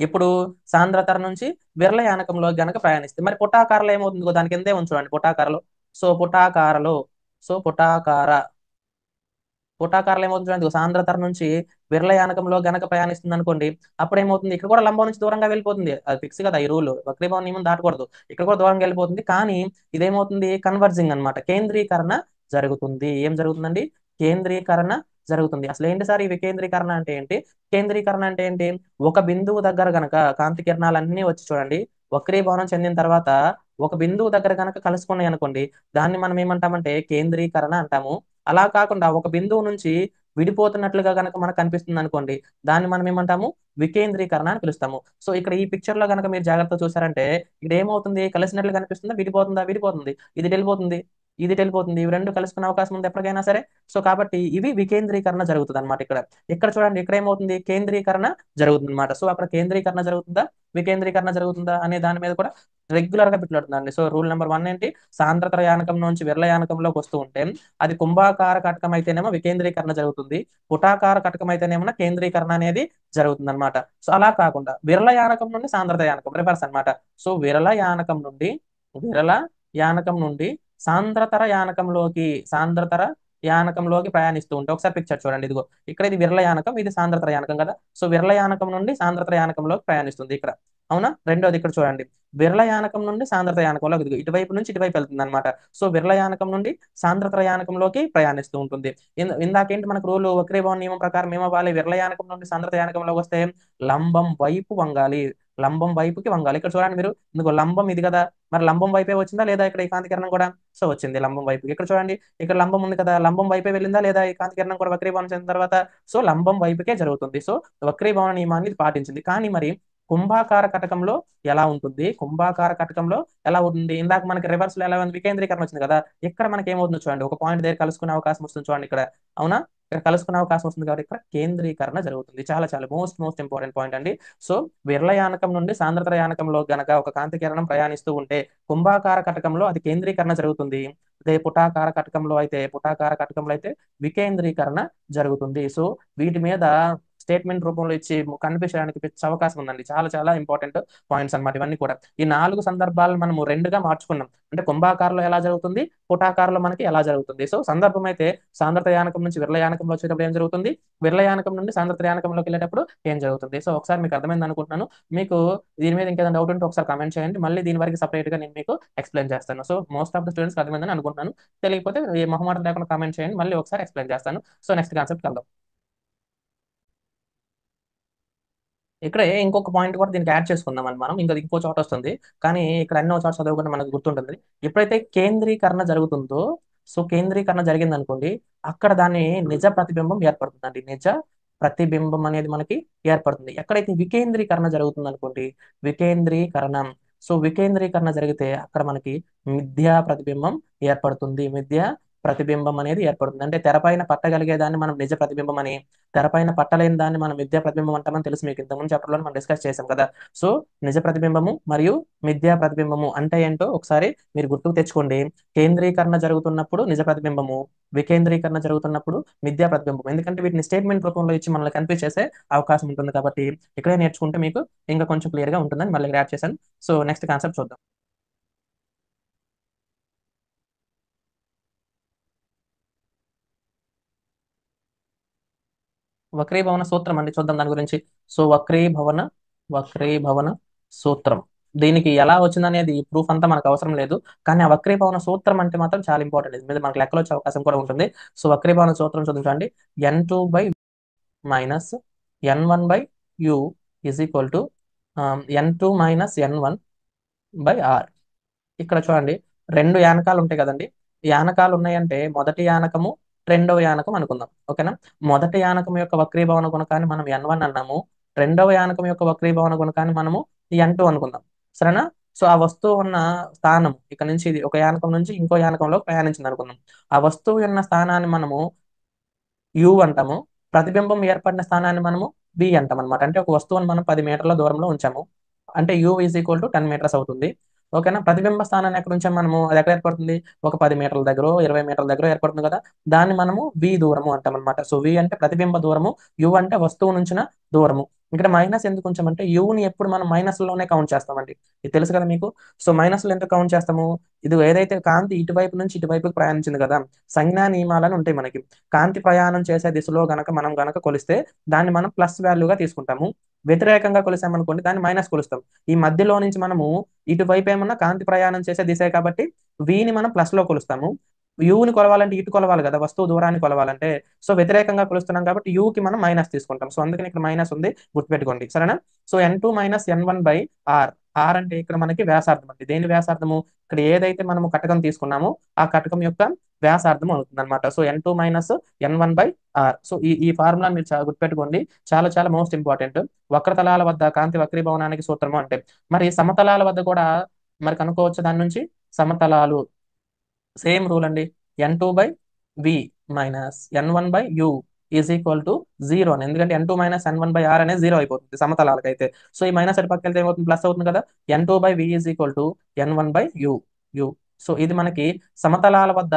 ఇప్పుడు సాంద్రతర నుంచి విరళ యానకంలో గనక ప్రయాణిస్తే మరి పుటాకారలో ఏమవుతుంది? దాని కిందే ఉంచండి పుటాకారలో. సో పుటాకారలో సో పుటాకార పుటాకారలో ఏమవుతుంది చూడండి, సాంద్రతర నుంచి విరళ యానకంలో గనక ప్రయాణిస్తుంది అనుకోండి, అప్పుడు ఏమవుతుంది, ఇక్కడ కూడా లంబం నుంచి దూరంగా వెళ్ళిపోతుంది. అది ఫిక్స్ కదా ఈ రూల్, వక్రీభవన నియమం దాటకూడదు. ఇక్కడ కూడా దూరంగా వెళ్ళిపోతుంది. కానీ ఇదేమవుతుంది, కన్వర్జింగ్ అన్నమాట, కేంద్రీకరణ జరుగుతుంది. ఏం జరుగుతుందండి, కేంద్రీకరణ జరుగుతుంది. అసలు ఏంటి సార్ ఈ వికేంద్రీకరణ అంటే ఏంటి? కేంద్రీకరణ అంటే ఏంటి? ఒక బిందువు దగ్గర గనక కాంతి కిరణాలన్నీ వచ్చి చూడండి, వక్రీభవనం చెందిన తర్వాత ఒక బిందువు దగ్గర గనక కలుసుకున్నాయి అనుకోండి, దాన్ని మనం ఏమంటామంటే కేంద్రీకరణ అంటాము. అలా కాకుండా ఒక బిందువు నుంచి విడిపోతున్నట్లుగా గనక మనకు కనిపిస్తుంది అనుకోండి, దాన్ని మనం ఏమంటాము, వికేంద్రీకరణ అని పిలుస్తాము. సో ఇక్కడ ఈ పిక్చర్ లో గనక మీరు జాగ్రత్తగా చూసారంటే, ఇక్కడ ఏమవుతుంది, కలిసినట్లు కనిపిస్తుందా, విడిపోతుందా, విడిపోతుంది. ఇది వెళ్ళిపోతుంది, ఇది వెళ్ళిపోతుంది, ఇవి రెండు కలుసుకునే అవకాశం ఉంది ఎప్పటికైనా సరే. సో కాబట్టి ఇవి వికేంద్రీకరణ జరుగుతుంది అనమాట. ఇక్కడ ఇక్కడ చూడండి, ఇక్కడ ఏమవుతుంది, కేంద్రీకరణ జరుగుతుంది అనమాట. సో అక్కడ కేంద్రీకరణ జరుగుతుందా, వికేంద్రీకరణ జరుగుతుందా అనే దాని మీద కూడా రెగ్యులర్ గా పెట్టుకుంటుందండి. సో రూల్ నెంబర్ 1 ఏంటి, సాంద్రత యానకం నుంచి విరళ యానకంలోకి వస్తూ ఉంటే అది కుంభాకార కటకం అయితేనేమో వికేంద్రీకరణ జరుగుతుంది, పుటాకార కటకం అయితేనేమో కేంద్రీకరణ అనేది జరుగుతుంది అనమాట. సో అలా కాకుండా విరళ యానకం నుండి సాంద్రత యానకం రివర్స్ అనమాట. సో విరళ యానకం నుండి సాంద్రతర యానకంలోకి ప్రయాణిస్తూ ఉంటే, ఒకసారి పిక్చర్ చూడండి, ఇదిగో ఇక్కడ ఇది విరళ యానకం, ఇది సాంద్రతర యానకం కదా. సో విరళ యానకం నుండి సాంద్రతర యానకంలోకి ప్రయాణిస్తుంది ఇక్కడ, అవునా. రెండోది ఇక్కడ చూడండి, విరళ యానకం నుండి సాంద్రత యానకంలోకి, ఇదిగో ఇటువైపు నుంచి ఇటువైపు వెళ్తుంది అనమాట. సో విరళ యానకం నుండి సాంద్రతర యానకంలోకి ప్రయాణిస్తూ ఉంటుంది. ఇందాకేంటి మనకు రూలు, వక్రీభవన నియమం ప్రకారం ఏమవ్వాలి, విరళ యానకం నుండి సాంద్రత యానకంలోకి వస్తే లంబం వైపు వంగాలి, లంబం వైపుకి వంగాలి. ఇక్కడ చూడండి మీరు, ఇందుకో లంబం ఇది కదా, మరి లంబం వైపే వచ్చిందా లేదా ఇక్కడ ఈ కాంతికిరణం కూడా? సో వచ్చింది లంబం వైపు. ఇక్కడ చూడండి, ఇక్కడ లంబం ఉంది కదా, లంబం వైపే వెళ్ళిందా లేదా ఈ కాంతికిరణం కూడా వక్రీభవనం చెందిన తర్వాత? సో లంబం వైపుకే జరుగుతుంది. సో వక్రీభవన నియమాన్ని ఇది పాటించింది. కానీ మరి కుంభాకార కటకంలో ఎలా ఉంటుంది, కుంభాకార కటకంలో ఎలా ఉంటుంది? ఇందాక మనకి రివర్స్ లో ఎలా ఉంది, వికేంద్రీకరణ వచ్చింది కదా, ఇక్కడ మనకి ఏమవుతుంది చూడండి, ఒక పాయింట్ దగ్గర కలుసుకునే అవకాశం వస్తుంది చూడండి ఇక్కడ, అవునా. ఇక్కడ కలుసుకునే అవకాశం వస్తుంది కాబట్టి ఇక్కడ కేంద్రీకరణ జరుగుతుంది. చాలా చాలా మోస్ట్ ఇంపార్టెంట్ పాయింట్ అండి. సో విరళ యానకం నుండి సాంద్రత యానకంలో గనక ఒక కాంతి కిరణం ప్రయాణిస్తూ ఉంటే కుంభాకార కటకంలో అది కేంద్రీకరణ జరుగుతుంది. అదే పుటాకార కటకంలో అయితే వికేంద్రీకరణ జరుగుతుంది. సో వీటి మీద స్టేట్మెంట్ రూపంలో ఇచ్చి కనిపించడానికి అవకాశం ఉందండి. చాలా చాలా ఇంపార్టెంట్ పాయింట్స్ అనమాట ఇవన్నీ కూడా. ఈ 4 సందర్భాలను మనము రెండుగా మార్చుకున్నాం. అంటే కుంభాకారంలో ఎలా జరుగుతుంది, పుటాకారంలో మనకి ఎలా జరుగుతుంది. సో సందర్భం అయితే సాంద్రత యానకం నుంచి విరళ యానకంలో వచ్చేటప్పుడు ఏం జరుగుతుంది, విరళ యానకం నుండి సాంద్రత యానకంలోకి వెళ్ళేటప్పుడు ఏం జరుగుతుంది. సో ఒకసారి మీకు అర్థమైంది అనుకుంటున్నాను. మీకు దీని మీద ఇంకేదైనా డౌట్ ఉంటే ఒకసారి కామెంట్ చేయండి, మళ్ళీ దీని వరకు సపరేట్ గా నేను మీకు ఎక్స్ప్లెయిన్ చేస్తాను. So most of the students అర్థమైందని అనుకుంటున్నాను. తెలియకపోతే ఏ మొహమాటం లేకుండా కామెంట్ చేయండి, మళ్ళీ ఒకసారి ఎక్స్ప్లెయిన్ చేస్తాను. సో నెక్స్ట్ కాన్సెప్ట్ కలుద్దాం. ఇక్కడే ఇంకొక పాయింట్ కూడా దీనికి యాడ్ చేసుకుందాం అని మనం, ఇంకా ఇంకో చోట వస్తుంది. కానీ ఇక్కడ అన్నో చోట చదువుకుంటే మనకు గుర్తుంటుంది. ఎప్పుడైతే కేంద్రీకరణ జరుగుతుందో, సో కేంద్రీకరణ జరిగింది అనుకోండి, అక్కడ దాన్ని నిజ ప్రతిబింబం ఏర్పడుతుందండి. నిజ ప్రతిబింబం అనేది మనకి ఏర్పడుతుంది. ఎక్కడైతే వికేంద్రీకరణ జరుగుతుంది అనుకోండి, వికేంద్రీకరణం, సో వికేంద్రీకరణ జరిగితే అక్కడ మనకి మిథ్యా ప్రతిబింబం ఏర్పడుతుంది. మిథ్యా ప్రతిబింబం అనేది ఏర్పడుతుంది. అంటే తెరపైన పట్టగలిగే దాన్ని మనం నిజ ప్రతిబింబం అని, తెరపైన పట్టలేని దాన్ని మనం మిథ్యా ప్రతిబింబం అంటామని తెలుసు మీకు, ఇంతకుముందు చాప్టర్లో మనం డిస్కస్ చేసాం కదా. సో నిజ ప్రతిబింబము మరియు మిథ్యా ప్రతిబింబము అంటే ఏంటో ఒకసారి మీరు గుర్తుకు తెచ్చుకోండి. కేంద్రీకరణ జరుగుతున్నప్పుడు నిజ ప్రతిబింబము, వికేంద్రీకరణ జరుగుతున్నప్పుడు మిథ్యా ప్రతిబింబం. ఎందుకంటే వీటిని స్టేట్మెంట్ రూపంలో ఇచ్చి మనల్ని కన్ఫ్యూజ్ చేసే అవకాశం ఉంటుంది కాబట్టి ఇక్కడే నేర్చుకుంటే మీకు ఇంకా కొంచెం క్లియర్ గా ఉంటుందని మళ్ళీ యాడ్ చేశాను. సో నెక్స్ట్ కాన్సెప్ట్ చూద్దాం. వక్రీభవన సూత్రం అండి, చూద్దాం దాని గురించి. సో వక్రీభవన సూత్రం, దీనికి ఎలా వచ్చిందనేది ప్రూఫ్ అంతా మనకు అవసరం లేదు. కానీ ఆ వక్రీభవన సూత్రం అంటే మాత్రం చాలా ఇంపార్టెంట్, ఇది మీద మనకు లెక్కలు వచ్చే అవకాశం కూడా ఉంటుంది. సో వక్రీభవన సూత్రం చూడండి, n2 by minus n1 by u is equal to n2 minus n1 by R. ఇక్కడ చూడండి, రెండు యానకాలు ఉంటాయి కదండి. యానకాలు ఉన్నాయంటే మొదటి యానకము, రెండవ యానకం అనుకుందాం, ఓకేనా. మొదటి యానకం యొక్క వక్రీభవన గుణకాన్ని మనం n1 అన్నాము, రెండవ యానకం యొక్క వక్రీభవన గుణకాన్ని మనము n2 అనుకుందాం, సరేనా. సో ఆ వస్తువు ఉన్న స్థానం ఇక్కడ నుంచి, ఇది ఒక యానకం నుంచి ఇంకో యానకంలో ప్రయాణించింది అనుకుందాం. ఆ వస్తువు ఉన్న స్థానాన్ని మనము యు అంటాము, ప్రతిబింబం ఏర్పడిన స్థానాన్ని మనము వి అంటాం అనమాట. అంటే ఒక వస్తువుని మనం 10 మీటర్ల దూరంలో ఉంచాము అంటే u is equal to 10 metres అవుతుంది, ఓకేనా. ప్రతిబింబ స్థానాన్ని ఎక్కడ ఉంచాము మనము, అది ఎక్కడ ఏర్పడుతుంది, ఒక 10 మీటర్ల దగ్గర 20 మీటర్ల దగ్గర ఏర్పడుతుంది కదా, దాన్ని మనము వి దూరము అంటాం అనమాట. సో వి అంటే ప్రతిబింబ దూరము, యు అంటే వస్తువు నుంచిన దూరము. ఇక్కడ మైనస్ ఎందుకు ఉంచామంటే యూని ఎప్పుడు మనం మైనస్ లోనే కౌంట్ చేస్తామండి. ఇది తెలుసు కదా మీకు. సో మైనస్ లో ఎందుకు కౌంట్ చేస్తాము? ఇది ఏదైతే కాంతి ఇటువైపు నుంచి ఇటువైపుకి ప్రయాణించింది కదా, సంజ్ఞా నియమాలను ఉంటాయి మనకి. కాంతి ప్రయాణం చేసే దిశలో గనక మనం గనక కొలిస్తే దాన్ని మనం ప్లస్ వాల్యూగా తీసుకుంటాము. వ్యతిరేకంగా కొలిసామనుకోండి దాన్ని మైనస్ కొలుస్తాం. ఈ మధ్యలో నుంచి మనము ఇటువైపు ఏమన్నా కాంతి ప్రయాణం చేసే దిశే కాబట్టి వీని మనం ప్లస్ లో కొలుస్తాము. యూని కొలవాలంటే ఇటు కొలవాలి కదా, వస్తువు దూరాన్ని కొలవాలంటే. సో వ్యతిరేకంగా కొలుస్తున్నాం కాబట్టి యూకి మనం మైనస్ తీసుకుంటాం. సో అందుకని ఇక్కడ మైనస్ ఉంది, గుర్తుపెట్టుకోండి, సరేనా? So N2 minus N1 by R. R అంటే ఇక్కడ మనకి వ్యాసార్థం అండి. దేని వ్యాసార్థము? ఇక్కడ ఏదైతే మనము కటకం తీసుకున్నామో ఆ కటకం యొక్క వ్యాసార్థం అవుతుంది అనమాట. So N2 minus N1 by R. So ఈ ఫార్ములా మీరు చాలా గుర్తుపెట్టుకోండి, చాలా చాలా మోస్ట్ ఇంపార్టెంట్. వక్రతలాల వద్ద కాంతి వక్రీభవనానికి సూత్రము అంటే మరి సమతలాల వద్ద కూడా మరి కనుక్కోవచ్చు దాని నుంచి. సమతలాలు సేమ్ రూల్ అండి. N2 by V minus N1 by u is equal to zero అని. ఎందుకంటే N2 minus N1 by R అనేది జీరో అయిపోతుంది సమతలాలకైతే. సో ఈ మైనస్ అటు పక్కకి వెళ్తే ఏమవుతుంది? ప్లస్ అవుతుంది కదా. N2 by V is equal to N1 by u. So ఇది మనకి సమతలాల వద్ద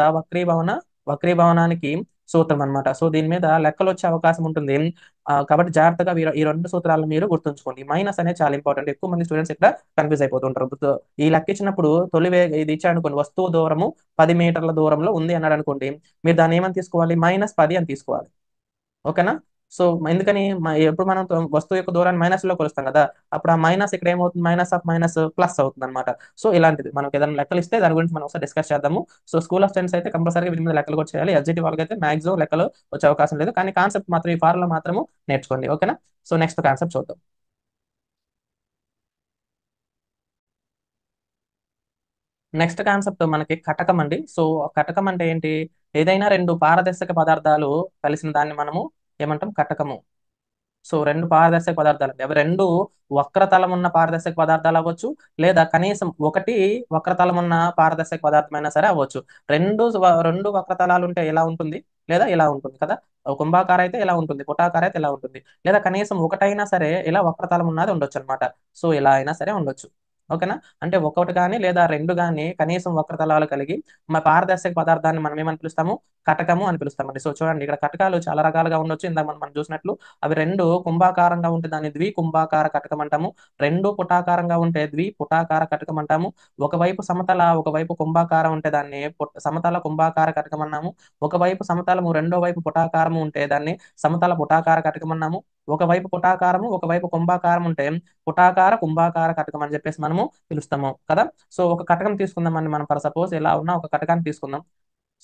వక్రీభవనానికి సూత్రం అనమాట. సో దీని మీద లెక్కలు వచ్చే అవకాశం ఉంటుంది. కాబట్టి జాగ్రత్తగా ఈ రెండు సూత్రాలను మీరు గుర్తుంచుకోండి. మైనస్ అనేది చాలా ఇంపార్టెంట్. ఎక్కువ మంది స్టూడెంట్స్ ఇక్కడ కన్ఫ్యూజ్ అయిపోతుంటారు. ఈ లెక్క ఇచ్చినప్పుడు ఇది ఇచ్చాడు అనుకోండి, వస్తువు దూరము 10 మీటర్ల దూరంలో ఉంది అన్నాడు అనుకోండి, మీరు దాన్ని ఏమని తీసుకోవాలి? -10 అని తీసుకోవాలి. ఓకేనా? సో ఎందుకని ఎప్పుడు మనం వస్తువు యొక్క దూరాన్ని మైనస్ లో కొలుస్తాం కదా, అప్పుడు ఆ మైనస్ ఇక్కడ ఏమవుతుంది? మైనస్ ఆఫ్ మైనస్ ప్లస్ అవుతుంది అనమాట. సో ఇలాంటిది మనకి ఏదైనా లెక్కలు ఇస్తే దాని గురించి మనం ఒకసారి డిస్కస్ చేద్దాము. సో స్కూల్ ఆఫ్ సైన్స్ అయితే కంపల్సరీగా వీటి మీద లెక్కలు కూడా చేయాలి. ఎస్జిటి వాళ్ళకి అయితే మాక్సిమం లెక్కలు వచ్చే అవకాశం లేదు, కానీ కాన్సెప్ట్ మాత్రం ఈ ఫార్ములా మాత్రము నేర్చుకోండి. ఓకేనా? సో నెక్స్ట్ కాన్సెప్ట్ చూద్దాం. నెక్స్ట్ కాన్సెప్ట్ మనకి కటకం అండి. సో కటకం అంటే ఏంటి? ఏదైనా రెండు పారదర్శక పదార్థాలు కలిసిన దాన్ని మనము ఏమంటాం? కటకము. సో రెండు పారదర్శక పదార్థాలు అండి. అవి రెండు వక్రతలం ఉన్న పారదర్శక పదార్థాలు అవ్వచ్చు, లేదా కనీసం ఒకటి వక్రతలం ఉన్న పారదర్శక పదార్థం అయినా సరే అవ్వచ్చు. రెండు వక్రతలాలు ఉంటే ఎలా ఉంటుంది? లేదా ఇలా ఉంటుంది కదా. కుంభాకార అయితే ఇలా ఉంటుంది, పుటాకార అయితే ఇలా ఉంటుంది. లేదా కనీసం ఒకటైనా సరే ఇలా వక్రతలం ఉన్నది ఉండొచ్చు అనమాట. సో ఇలా అయినా సరే ఉండొచ్చు. ఓకేనా? అంటే ఒకటి కానీ లేదా రెండు కానీ కనీసం వక్రతలాలు కలిగి మా పారదర్శక పదార్థాన్ని మనం ఏమని పిలుస్తాము? కటకము అని పిలుస్తామండి. సో చూడండి, ఇక్కడ కటకాలు చాలా రకాలుగా ఉండొచ్చు. ఇందాక మనం చూసినట్లు అవి రెండు కుంభాకారంగా ఉంటే దాన్ని ద్వికుంభాకార కటకం అంటాము. రెండు పుటాకారంగా ఉంటే ద్విపుటాకార కటకం అంటాము. ఒకవైపు సమతల ఒకవైపు కుంభాకారం ఉంటే దాన్ని సమతల కుంభాకార కటకం అన్నాము. ఒకవైపు సమతలము రెండో వైపు పుటాకారము ఉంటే దాన్ని సమతల పుటాకార కటకం అన్నాము. ఒకవైపు పుటాకారము ఒకవైపు కుంభాకారం ఉంటే పుటాకార కుంభాకార కటకం అని చెప్పేసి మనము పిలుస్తాము కదా. సో ఒక కటకం తీసుకుందామండి మనం. ఫర్ సపోజ్ ఇలా ఉన్న ఒక కటకాన్ని తీసుకుందాం.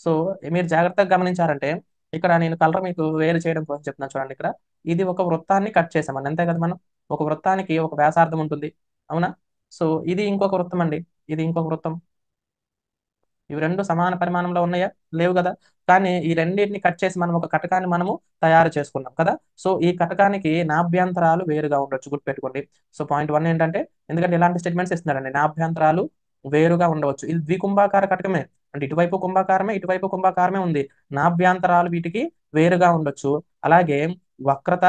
సో మీరు జాగ్రత్తగా గమనించారంటే ఇక్కడ నేను కలర్ మీకు వేరు చేయడం కోసం చెప్తున్నాను. చూడండి, ఇక్కడ ఇది ఒక వృత్తాన్ని కట్ చేసామండి, అంతే కదా. మనం ఒక వృత్తానికి ఒక వ్యాసార్థం ఉంటుంది, అవునా? సో ఇది ఇంకొక వృత్తం అండి, ఇది ఇంకొక వృత్తం. ఇవి రెండు సమాన పరిమాణంలో ఉన్నాయా? లేవు కదా. కానీ ఈ రెండింటిని కట్ చేసి మనం ఒక కటకాన్ని మనము తయారు చేసుకున్నాం కదా. సో ఈ కటకానికి నాభ్యంతరాలు వేరుగా ఉండొచ్చు, గుర్తుపెట్టుకోండి. సో పాయింట్ 1 ఏంటంటే, ఎందుకంటే ఇలాంటి స్టేట్మెంట్స్ ఇస్తున్నారండి, నాభ్యంతరాలు వేరుగా ఉండవచ్చు. ఇది ద్వికుంభాకార కటకమే, అంటే ఇటువైపు కుంభాకారమే ఇటువైపు కుంభాకారమే ఉంది. నాభ్యంతరాలు వీటికి వేరుగా ఉండొచ్చు. అలాగే వక్రత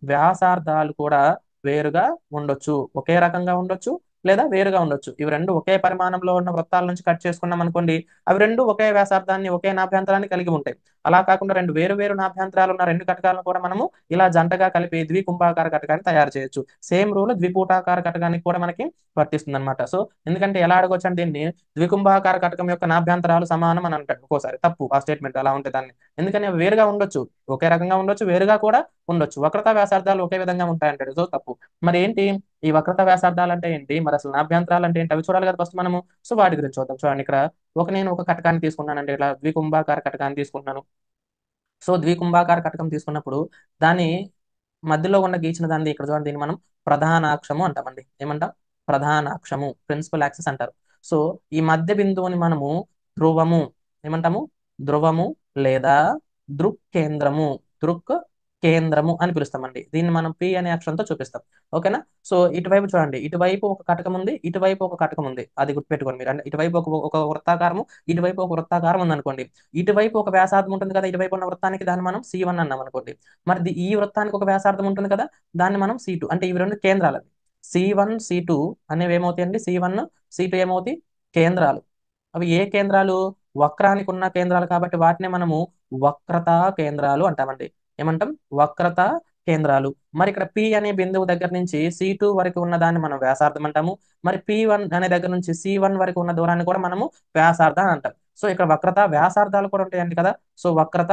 వ్యాసార్థాలు కూడా వేరుగా ఉండొచ్చు. ఒకే రకంగా ఉండొచ్చు లేదా వేరుగా ఉండొచ్చు. ఇవి రెండు ఒకే పరిమాణంలో ఉన్న వృత్తాల నుంచి కట్ చేసుకున్నాం అనుకోండి, అవి రెండు ఒకే వ్యాసార్థాన్ని ఒకే నాభ్యంతరాన్ని కలిగి ఉంటాయి. అలా కాకుండా రెండు వేరు వేరు నాభ్యంతరాలు ఉన్న రెండు కటకాలను కూడా మనము ఇలా జంటగా కలిపి ద్వికుంభాకార కటకాన్ని తయారు చేయొచ్చు. సేమ్ రూల్ ద్విపుటాకార కటకానికి కూడా మనకి వర్తిస్తుంది అనమాట. సో ఎందుకంటే ఎలా అడగొచ్చు అంటే, దీన్ని ద్వికుంభాకార కటకం యొక్క నాభ్యంతరాలు సమానం అని అంటాడు ఒక్కోసారి. తప్పు ఆ స్టేట్మెంట్, అలా ఉంటే దాన్ని. ఎందుకని అవి వేరుగా ఉండొచ్చు, ఒకే రకంగా ఉండొచ్చు, వేరుగా కూడా ఉండొచ్చు. వక్రత వ్యాసార్థాలు ఒకే విధంగా ఉంటాయంటాడు. సో తప్పు. మరి ఏంటి ఈ వక్రత వ్యాసార్థాలు అంటే ఏంటి? మరి అసలు నాభ్యంతరాలు అంటే ఏంటి? అవి చూడాలి కదా ఫస్ట్ మనము. సో వాటి గురించి చూద్దాం. చూడండి, ఇక్కడ నేను ఒక కటకాన్ని తీసుకున్నానండి, ఇలా ద్వికుంభాకార కటకాన్ని తీసుకుంటున్నాను. సో ద్వికుంభాకార కటకం తీసుకున్నప్పుడు దాని మధ్యలో ఉన్న గీచిన దాన్ని ఇక్కడ చూడండి, దీన్ని మనం ప్రధానాక్షము అంటామండి. ఏమంటాం? ప్రధానాక్షము, ప్రిన్సిపల్ యాక్సిస్ అంటారు. సో ఈ మధ్య బిందువుని మనము ధ్రువము ఏమంటాము? ధ్రువము లేదా దృక్ కేంద్రము అని పిలుస్తామండి. దీన్ని మనం పి అనే అక్షరంతో చూపిస్తాం. ఓకేనా? సో ఇటువైపు చూడండి, ఇటువైపు ఒక కటకం ఉంది, ఇటువైపు ఒక కటకం ఉంది. అది గుర్తుపెట్టుకోండి మీరు. అంటే ఇటువైపు ఒక వృత్తాకారము, ఇటువైపు ఒక వృత్తాకారం ఉంది అనుకోండి. ఇటువైపు ఒక వ్యాసార్థం ఉంటుంది కదా, ఇటువైపు ఉన్న వృత్తానికి, దాన్ని మనం C1 అన్నాం అనుకోండి. మరి ఈ వృత్తానికి ఒక వ్యాసార్థం ఉంటుంది కదా, దాన్ని మనం C2. అంటే ఇవి రెండు కేంద్రాలు. C1 C2 అనేవి ఏమవుతాయండి? C1 C2 ఏమవుతాయి? కేంద్రాలు. అవి ఏ కేంద్రాలు? వక్రానికి ఉన్న కేంద్రాలు కాబట్టి వాటిని మనము వక్రతా కేంద్రాలు అంటామండి. ఏమంటాం? వక్రత కేంద్రాలు. మరి ఇక్కడ P అనే బిందువు దగ్గర నుంచి C2 వరకు ఉన్న దాన్ని మనం వ్యాసార్థం అంటాము. మరి P1 అనే దగ్గర నుంచి C1 వరకు ఉన్న దూరాన్ని కూడా మనము వ్యాసార్థం అంటాం. సో ఇక్కడ వక్రత వ్యాసార్థాలు కూడా ఉంటాయండి కదా. సో వక్రత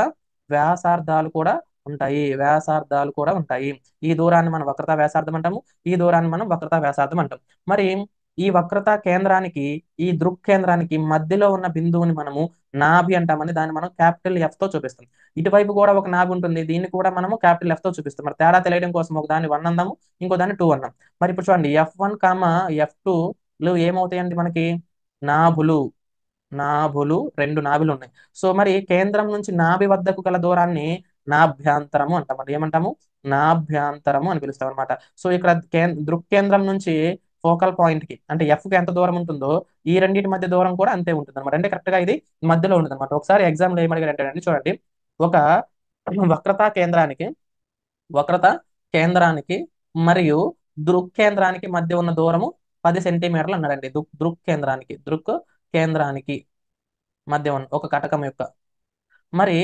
వ్యాసార్థాలు కూడా ఉంటాయి. వ్యాసార్థాలు కూడా ఉంటాయి. ఈ దూరాన్ని మనం వక్రత వ్యాసార్థం అంటాము. ఈ దూరాన్ని మనం వక్రత వ్యాసార్థం అంటాం. మరి ఈ వక్రత కేంద్రానికి ఈ దృక్కేంద్రానికి మధ్యలో ఉన్న బిందువుని మనము నాభి అంటామని దాన్ని మనం క్యాపిటల్ F తో చూపిస్తాం. ఇటువైపు కూడా ఒక నాభి ఉంటుంది. దీన్ని కూడా మనము క్యాపిటల్ F తో చూపిస్తాం. మరి తేడా తెలియడం కోసం ఒక దాన్ని 1 అందాము, ఇంకో దాన్ని 2 అన్నాం. మరి ఇప్పుడు చూడండి F1, F2 ఏమవుతాయండి మనకి? నాభులు. నాభులు, రెండు నాభిలు ఉన్నాయి. సో మరి కేంద్రం నుంచి నాభి వద్దకు గల దూరాన్ని నాభ్యాంతరము అంటాం. మరి ఏమంటాము? నాభ్యాంతరము అని పిలుస్తాం అనమాట. సో ఇక్కడ దృక్కేంద్రం నుంచి ఫోకల్ పాయింట్ కి అంటే F కి ఎంత దూరం ఉంటుందో ఈ రెండింటి మధ్య దూరం కూడా అంతే ఉంటుంది అనమాట. అంటే కరెక్ట్ గా ఇది మధ్యలో ఉంటుంది అనమాట. ఒకసారి ఎగ్జామ్ లో ఏమడిగారంటే చూడండి, ఒక వక్రతా కేంద్రానికి వక్రత కేంద్రానికి మరియు దృక్కేంద్రానికి మధ్య ఉన్న దూరము 10 సెంటీమీటర్లు అన్నాడండి. దృక్ కేంద్రానికి మధ్య ఉన్న ఒక కటకం యొక్క మరి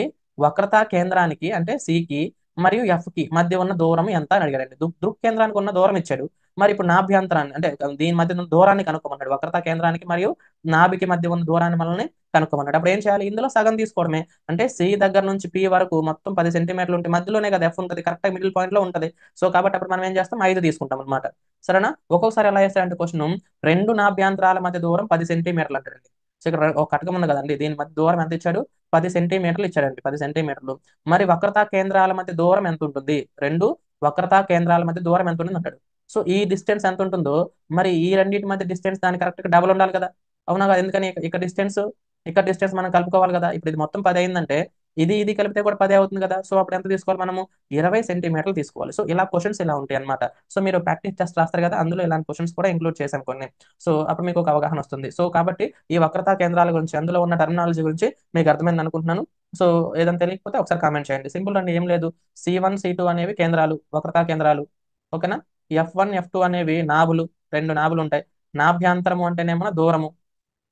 వక్రతా కేంద్రానికి అంటే సికి మరియు ఎఫ్కి మధ్య ఉన్న దూరం ఎంత అని అడిగాడండి. దృక్కేంద్రానికి ఉన్న దూరం ఇచ్చాడు. మరి ఇప్పుడు నాభ్యంతరాన్ని అంటే దీని మధ్య ఉన్న దూరాన్ని కనుక్కోమన్నాడు. వక్రతా కేంద్రానికి మరియు నాభికి మధ్య ఉన్న దూరాన్ని మనల్ని కనుక్కోమన్నాడు. అప్పుడు ఏం చేయాలి? ఇందులో సగం తీసుకోవడమే. అంటే సి దగ్గర నుంచి పి వరకు మొత్తం 10 సెంటీమీటర్లు ఉంటే మధ్యలోనే కదా ఎఫ్ ఉంటుంది, కరెక్ట్ మిడిల్ పాయింట్ లో ఉంటుంది. సో కాబట్టి అప్పుడు మనం ఏం చేస్తాం? 5 తీసుకుంటాం అనమాట. సరేనా? ఒక్కొక్కసారి ఎలా చేస్తారంటే క్వశ్చన్ రెండు నాభ్యంతరాల మధ్య దూరం 10 సెంటీమీటర్లు అంటారండి. సో ఇక్కడ ఒక కటకం ఉంది కదండి, దీని మధ్య దూరం ఎంత ఇచ్చాడు? 10 సెంటీమీటర్లు ఇచ్చాడండి. 10 సెంటీమీటర్లు. మరి వక్రతా కేంద్రాల మధ్య దూరం ఎంత ఉంటుంది? రెండు వక్రతా కేంద్రాల మధ్య దూరం ఎంత ఉంటుంది అంటాడు. సో ఈ డిస్టెన్స్ ఎంత ఉంటుందో మరి ఈ రెండింటి మధ్య డిస్టెన్స్ దాని కరెక్ట్ గా డబుల్ ఉండాలి కదా. అవునా కదా? ఎందుకని ఇక్కడ డిస్టెన్స్ మనం కలుపుకోవాలి కదా. ఇప్పుడు ఇది మొత్తం 10 అయిందంటే ఇది కలిపితే కూడా 10 అవుతుంది కదా. సో అప్పుడు ఎంత తీసుకోవాలి మనము? 20 సెంటీమీటర్లు తీసుకోవాలి. సో ఇలా క్వశ్చన్స్ ఇలా ఉంటాయి అనమాట. సో మీరు ప్రాక్టీస్ టెస్ట్ రాస్తారు కదా, అందులో ఇలాంటి క్వశ్చన్స్ కూడా ఇంక్లూడ్ చేశాం కొన్ని. సో అప్పుడు మీకు ఒక అవగాహన వస్తుంది. సో కాబట్టి ఈ వక్రతా కేంద్రాల గురించి అందులో ఉన్న టర్మినాలజీ గురించి మీకు అర్థమైంది అనుకుంటున్నాను. సో ఏదైనా తెలియకపోతే ఒకసారి కామెంట్ చేయండి. సింపుల్ అండి, ఏం లేదు. C1, C2 అనేవి కేంద్రాలు, వక్రతా కేంద్రాలు. ఓకేనా? F1, F2 అనేవి నాభులు, రెండు నాభులు ఉంటాయి. నాభ్యాంతరము అంటేనేమో దూరము.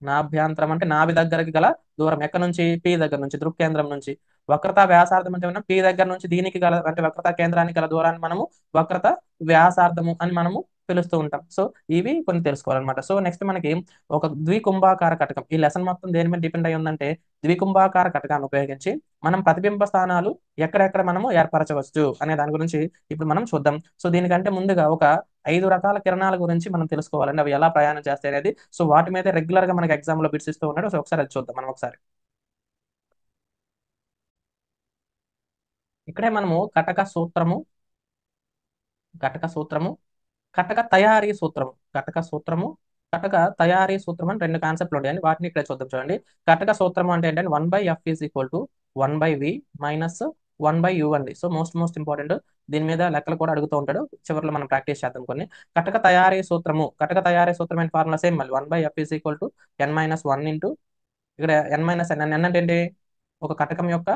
నాభ్యాంతరం అంటే నాభి దగ్గరికి గల దూరం. ఎక్కడ నుంచి? పి దగ్గర నుంచి, దృక్కేంద్రం నుంచి. వక్రత వ్యాసార్థం అంటే మనం పి దగ్గర నుంచి దీనికి గల అంటే వక్రత కేంద్రానికి గల దూరాన్ని మనము వక్రత వ్యాసార్థము అని మనము పిలుస్తూ ఉంటాం. సో ఇవి కొన్ని తెలుసుకోవాలన్నమాట. సో నెక్స్ట్ మనకి ఒక ద్వికుంభాకార కటకం. ఈ లెసన్ మొత్తం దేని మీద డిపెండ్ అయి ఉందంటే ద్వికుంభాకార కటకాన్ని ఉపయోగించి మనం ప్రతిబింబ స్థానాలు ఎక్కడెక్కడ మనము ఏర్పరచవచ్చు అనే దాని గురించి ఇప్పుడు మనం చూద్దాం. సో దీనికంటే ముందుగా ఒక 5 రకాల కిరణాల గురించి మనం తెలుసుకోవాలండి. అవి ఎలా ప్రయాణం చేస్తాయి అనేది. సో వాటి మీద రెగ్యులర్ గా మనకి ఎగ్జామ్ లో బిట్స్ ఇస్తూ ఉన్నాడు. సో ఒకసారి అది చూద్దాం మనం ఒకసారి. ఇక్కడే మనము కటక సూత్రము, కటక తయారీ సూత్రము, కటక తయారీ సూత్రం అని రెండు కాన్సెప్ట్లు ఉంటాయండి. వాటిని ఇక్కడ చూద్దాం చూడండి. కటక సూత్రం అంటే ఏంటంటే 1/F is equal to 1/V minus 1/U అండి. So most important. దీని మీద లెక్కలు కూడా అడుగుతూ ఉంటాడు. చివరిలో మనం ప్రాక్టీస్ చేద్దాం కొన్ని. కటక తయారీ సూత్రం అండ్ ఫార్ములా సేమ్ మళ్ళీ 1/F is equal to n-1 into ఇక్కడ n-n అంటే ఏంటి? ఒక కటకం యొక్క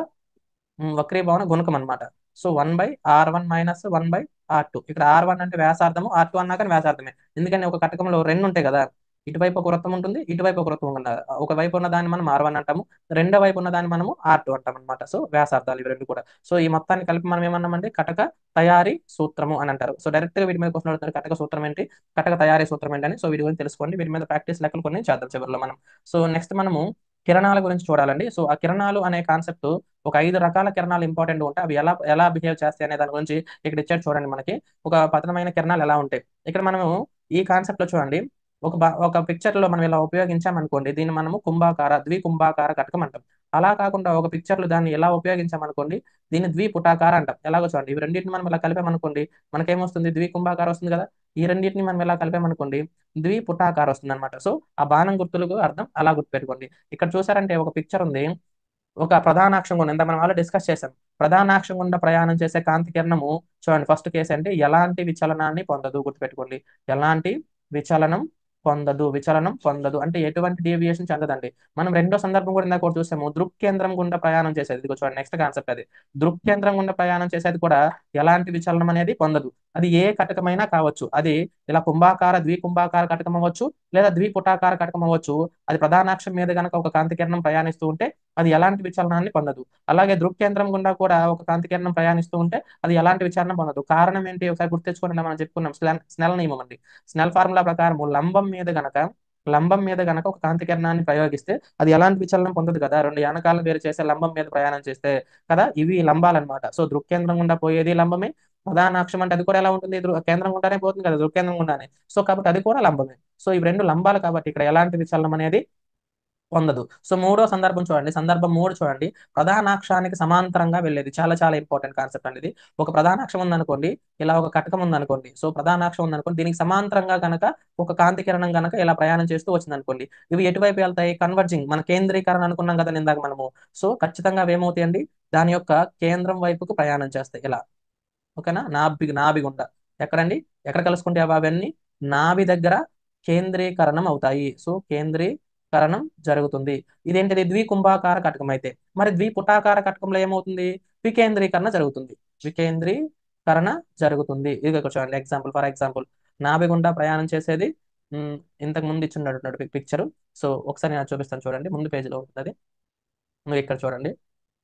వక్రీభవన గుణకం అనమాట. So 1/R1 minus 1/R2. ఇక్కడ R1 అంటే వ్యాసార్థము, R2 అన్నా కానీ వ్యాసార్థమే. ఎందుకంటే ఒక కటకంలో రెండు ఉంటాయి కదా, ఇటువైపు ఒక వృత్తం ఉంటుంది, ఇటువైపు ఒక వృత్తం ఉంటుంది. ఒక వైపు ఉన్న దాన్ని మనం R1 అంటాము, రెండో వైపు ఉన్న దాన్ని మనము R2 అంటాం అనమాట. సో వ్యాసార్థాలు ఇవి రెండు కూడా. సో ఈ మొత్తాన్ని కలిపి మనం ఏమన్నామంటే కటక తయారీ సూత్రము అని అంటారు. సో డైరెక్ట్ గా వీటి మీద క్వశ్చన్ అడుగుతారు, కటక సూత్రం ఏంటి, కటక తయారీ సూత్రం ఏంటి అని. సో వీటి గురించి తెలుసుకోండి. వీటి మీద ప్రాక్టీస్ లెక్కలు కొన్ని చేద్దాం చివరిలో మనం. సో నెక్స్ట్ మనము కిరణాల గురించి చూడాలండి. సో ఆ కిరణాలు అనే కాన్సెప్ట్ ఒక 5 రకాల కిరణాలు ఇంపార్టెంట్ ఉంటాయి. అవి ఎలా ఎలా బిహేవ్ చేస్తాయి అనే దాని గురించి ఇక్కడ ఇచ్చాడు చూడండి. మనకి ఒక పతనమైన కిరణాలు ఎలా ఉంటాయి ఇక్కడ మనము ఈ కాన్సెప్ట్ లో చూడండి. ఒక పిక్చర్ లో మనం ఇలా ఉపయోగించామనుకోండి, దీన్ని మనము ద్వికుంభాకార కటకం అంటాం. అలా కాకుండా ఒక పిక్చర్ లో దాన్ని ఎలా ఉపయోగించామనుకోండి, దీన్ని ద్విపుటాకార అంటాం. ఎలాగో చూడండి, ఇవి రెండింటిని మనం ఇలా కలిపామనుకోండి, మనకేమొస్తుంది? ద్వికుంభాకార వస్తుంది కదా. ఈ రెండింటిని మనం ఇలా కలిపామనుకోండి, ద్విపుటాకార వస్తుంది అనమాట. సో ఆ బాణం గుర్తులకు అర్థం అలా గుర్తుపెట్టుకోండి. ఇక్కడ చూసారంటే ఒక పిక్చర్ ఉంది. ఒక ప్రధానాక్షం గుండా ఇంత మనం ఆల్రెడీ డిస్కస్ చేసాం. ప్రధానాక్షం గుండా ప్రయాణం చేసే కాంతి కిరణము చూడండి, ఫస్ట్ కేసు అంటే ఎలాంటి విచలనాన్ని పొందదు. గుర్తుపెట్టుకోండి, ఎలాంటి విచలనం పొందదు అంటే ఎటువంటి డీవియేషన్ చెందదండి. మనం రెండో సందర్భం కూడా ఇందాక చూసాము, దృక్కేంద్రం గుండా ప్రయాణం చేసేది. ఇదిగో చూడండి నెక్స్ట్ కాన్సెప్ట్ అది. దృక్కేంద్రం గుండా ప్రయాణం చేసేది కూడా ఎలాంటి విచలనం అనేది పొందదు. అది ఏ కటకమైనా కావచ్చు. అది ఇలా ద్వికుంభాకార కటకం అవ్వచ్చు, లేదా ద్విపుటాకార కటకం అవ్వచ్చు. అది ప్రధానాక్షం మీద గనక ఒక కాంతి కిరణం ప్రయాణిస్తూ ఉంటే అది ఎలాంటి విచలనాన్ని పొందదు. అలాగే దృక్కేంద్రం గుండా కూడా ఒక కాంతి కిరణం ప్రయాణిస్తూ ఉంటే అది ఎలాంటి విచలనం పొందదు. కారణం ఏంటి ఒకసారి గుర్తెచ్చుకోండి, మనం చెప్పుకున్నాం స్నెల్ నియమం అండి. స్నెల్ ఫార్ములా ప్రకారం లంబం మీద గనక ఒక కాంతి కిరణాన్ని ప్రయోగిస్తే అది ఎలాంటి విచలనం పొందదు కదా, రెండు యానకాలను వేరు చేసే లంబం మీద ప్రయాణం చేస్తే కదా. ఇవి లంబాలన్నమాట. సో దృక్కేంద్రం గుండా పోయేది లంబమే, ప్రధానాక్షం అంటే అది కూడా ఎలా ఉంటుంది, కేంద్రం గుండానే పోతుంది కదా, దృక్కేంద్రం గుండానే. సో కాబట్టి అది కూడా లంబమే. సో ఇవి రెండు లంబాలు కాబట్టి ఇక్కడ ఎలాంటి విచలనం అనేది పొందదు. సో మూడో సందర్భం చూడండి, సందర్భం 3 చూడండి. ప్రధానాక్షానికి సమాంతరంగా వెళ్ళేది చాలా చాలా ఇంపార్టెంట్ కాన్సెప్ట్ అండి ఇది. ఒక ప్రధానాక్షం ఉందనుకోండి, ఇలా ఒక కటకం ఉందనుకోండి. సో ప్రధానాక్షం ఉందనుకోండి, దీనికి సమాంతరంగా గనక ఒక కాంతి కిరణం గనక ఇలా ప్రయాణం చేస్తూ వచ్చిందనుకోండి, ఇవి ఎటువైపు వెళ్తాయి, కన్వర్జింగ్, మన కేంద్రీకరణ అనుకున్నాం కదా ఇందాక మనము. సో ఖచ్చితంగా అవి ఏమవుతాయండి, దాని యొక్క కేంద్రం వైపుకు ప్రయాణం చేస్తాయి ఇలా. ఓకేనా, నాభి గుండా. ఎక్కడండి, ఎక్కడ కలుసుకుంటే అవన్నీ నాభి దగ్గర కేంద్రీకరణం అవుతాయి. సో కేంద్రీకరణం జరుగుతుంది. ఇదేంటిది, ద్వికుంభాకార కటకం అయితే. మరి ద్విపుటాకార కటకంలో ఏమవుతుంది, వికేంద్రీకరణ జరుగుతుంది. వికేంద్రీకరణ జరుగుతుంది. ఇది ఇక్కడ చూడండి ఎగ్జాంపుల్, ఫర్ ఎగ్జాంపుల్ నాభి గుండా ప్రయాణం చేసేది. ఇంతకు ముందు ఇచ్చిండడు పిక్చర్. సో ఒకసారి నేను చూపిస్తాను చూడండి, ముందు పేజీలో ఉంటుంది అది. నువ్వు ఇక్కడ చూడండి,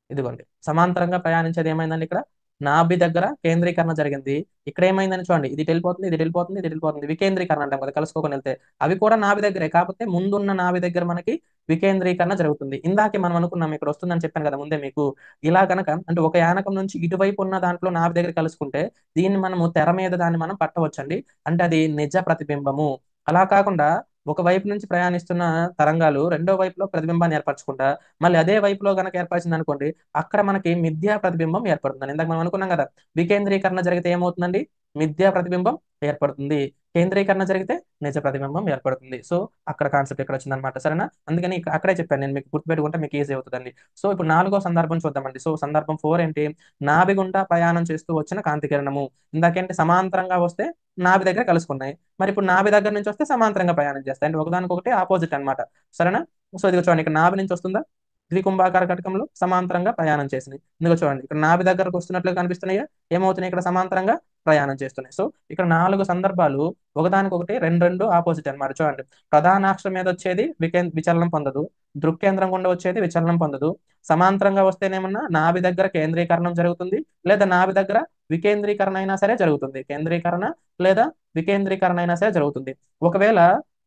ఇదిగోండి సమాంతరంగా ప్రయాణించేది ఏమైందండి, ఇక్కడ నాభి దగ్గర కేంద్రీకరణ జరిగింది. ఇక్కడ ఏమైందని చూడండి, ఇది వెళ్ళిపోతుంది, ఇది వెళ్ళిపోతుంది, ఇది వెళ్ళిపోతుంది. వికేంద్రీకరణ అంటాం కదా, కలుసుకోకొని వెళ్తే. అవి కూడా నాభి దగ్గరే, కాకపోతే ముందున్న నాభి దగ్గర మనకి వికేంద్రీకరణ జరుగుతుంది. ఇందాకే మనం అనుకున్నాం, ఇక్కడ వస్తుందని చెప్పాను కదా ముందే మీకు. ఇలా గనక అంటే ఒక యానకం నుంచి ఇటువైపు ఉన్న దాంట్లో నాభి దగ్గర కలుసుకుంటే దీన్ని మనము తెర మీద దాన్ని మనం పట్టవచ్చండి. అంటే అది నిజ ప్రతిబింబము. అలా కాకుండా ఒక వైపు నుంచి ప్రయాణిస్తున్న తరంగాలు రెండో వైపులో ప్రతిబింబాన్ని ఏర్పరచుకుంటా మళ్ళీ అదే వైపులో గనక ఏర్పరిచింది అనుకోండి, అక్కడ మనకి మిథ్యా ప్రతిబింబం ఏర్పడుతుంది. ఇందాక మనం అనుకున్నాం కదా, వికేంద్రీకరణ జరిగితే ఏమవుతుందండి, మిథ్యా ప్రతిబింబం ఏర్పడుతుంది. కేంద్రీకరణ జరిగితే నిజ ప్రతిబింబం ఏర్పడుతుంది. సో అక్కడ కాన్సెప్ట్ ఇక్కడ వచ్చిందనమాట. సరేనా, అందుకని అక్కడే చెప్పాను నేను, మీకు గుర్తుపెట్టుకుంటే మీకు ఈజీ అవుతుందండి. సో ఇప్పుడు నాలుగో సందర్భం చూద్దామండి. సో సందర్భం 4 ఏంటి, నాభి గుండా ప్రయాణం చేస్తూ వచ్చిన కాంతి కిరణము. ఇందాకేంటి, సమాంతరంగా వస్తే నాభి దగ్గర కలుసుకున్నాయి. మరి ఇప్పుడు నాభి దగ్గర నుంచి వస్తే సమాంతరంగా ప్రయాణం చేస్తాయి, అంటే ఒకదానికొకటి ఆపోజిట్ అన్నమాట. సరేనా. సో ఇదిగో చూడండి, ఇక్కడ నాభి నుంచి వస్తుందా, ద్వికుంభాకార కటకంలో సమాంతరంగా ప్రయాణం చేసింది. ఇందులో చూడండి, ఇక్కడ నాభి దగ్గరకు వస్తున్నట్లుగా కనిపిస్తున్నాయా, ఏమవుతున్నాయి, ఇక్కడ సమాంతరంగా ప్రయాణం చేస్తున్నాయి. సో ఇక్కడ 4 సందర్భాలు ఒకదానికొకటి రెండు రెండు ఆపోజిట్ అన్నమాట. చూడండి, ప్రధానాక్షరం మీద వచ్చేది విచలనం పొందదు, దృక్కేంద్రం గుండా వచ్చేది విచలనం పొందదు. సమాంతరంగా వస్తేనేమన్నా నాభి దగ్గర కేంద్రీకరణం జరుగుతుంది, లేదా నాభి దగ్గర వికేంద్రీకరణ అయినా సరే జరుగుతుంది. కేంద్రీకరణ లేదా వికేంద్రీకరణ అయినా సరే జరుగుతుంది. ఒకవేళ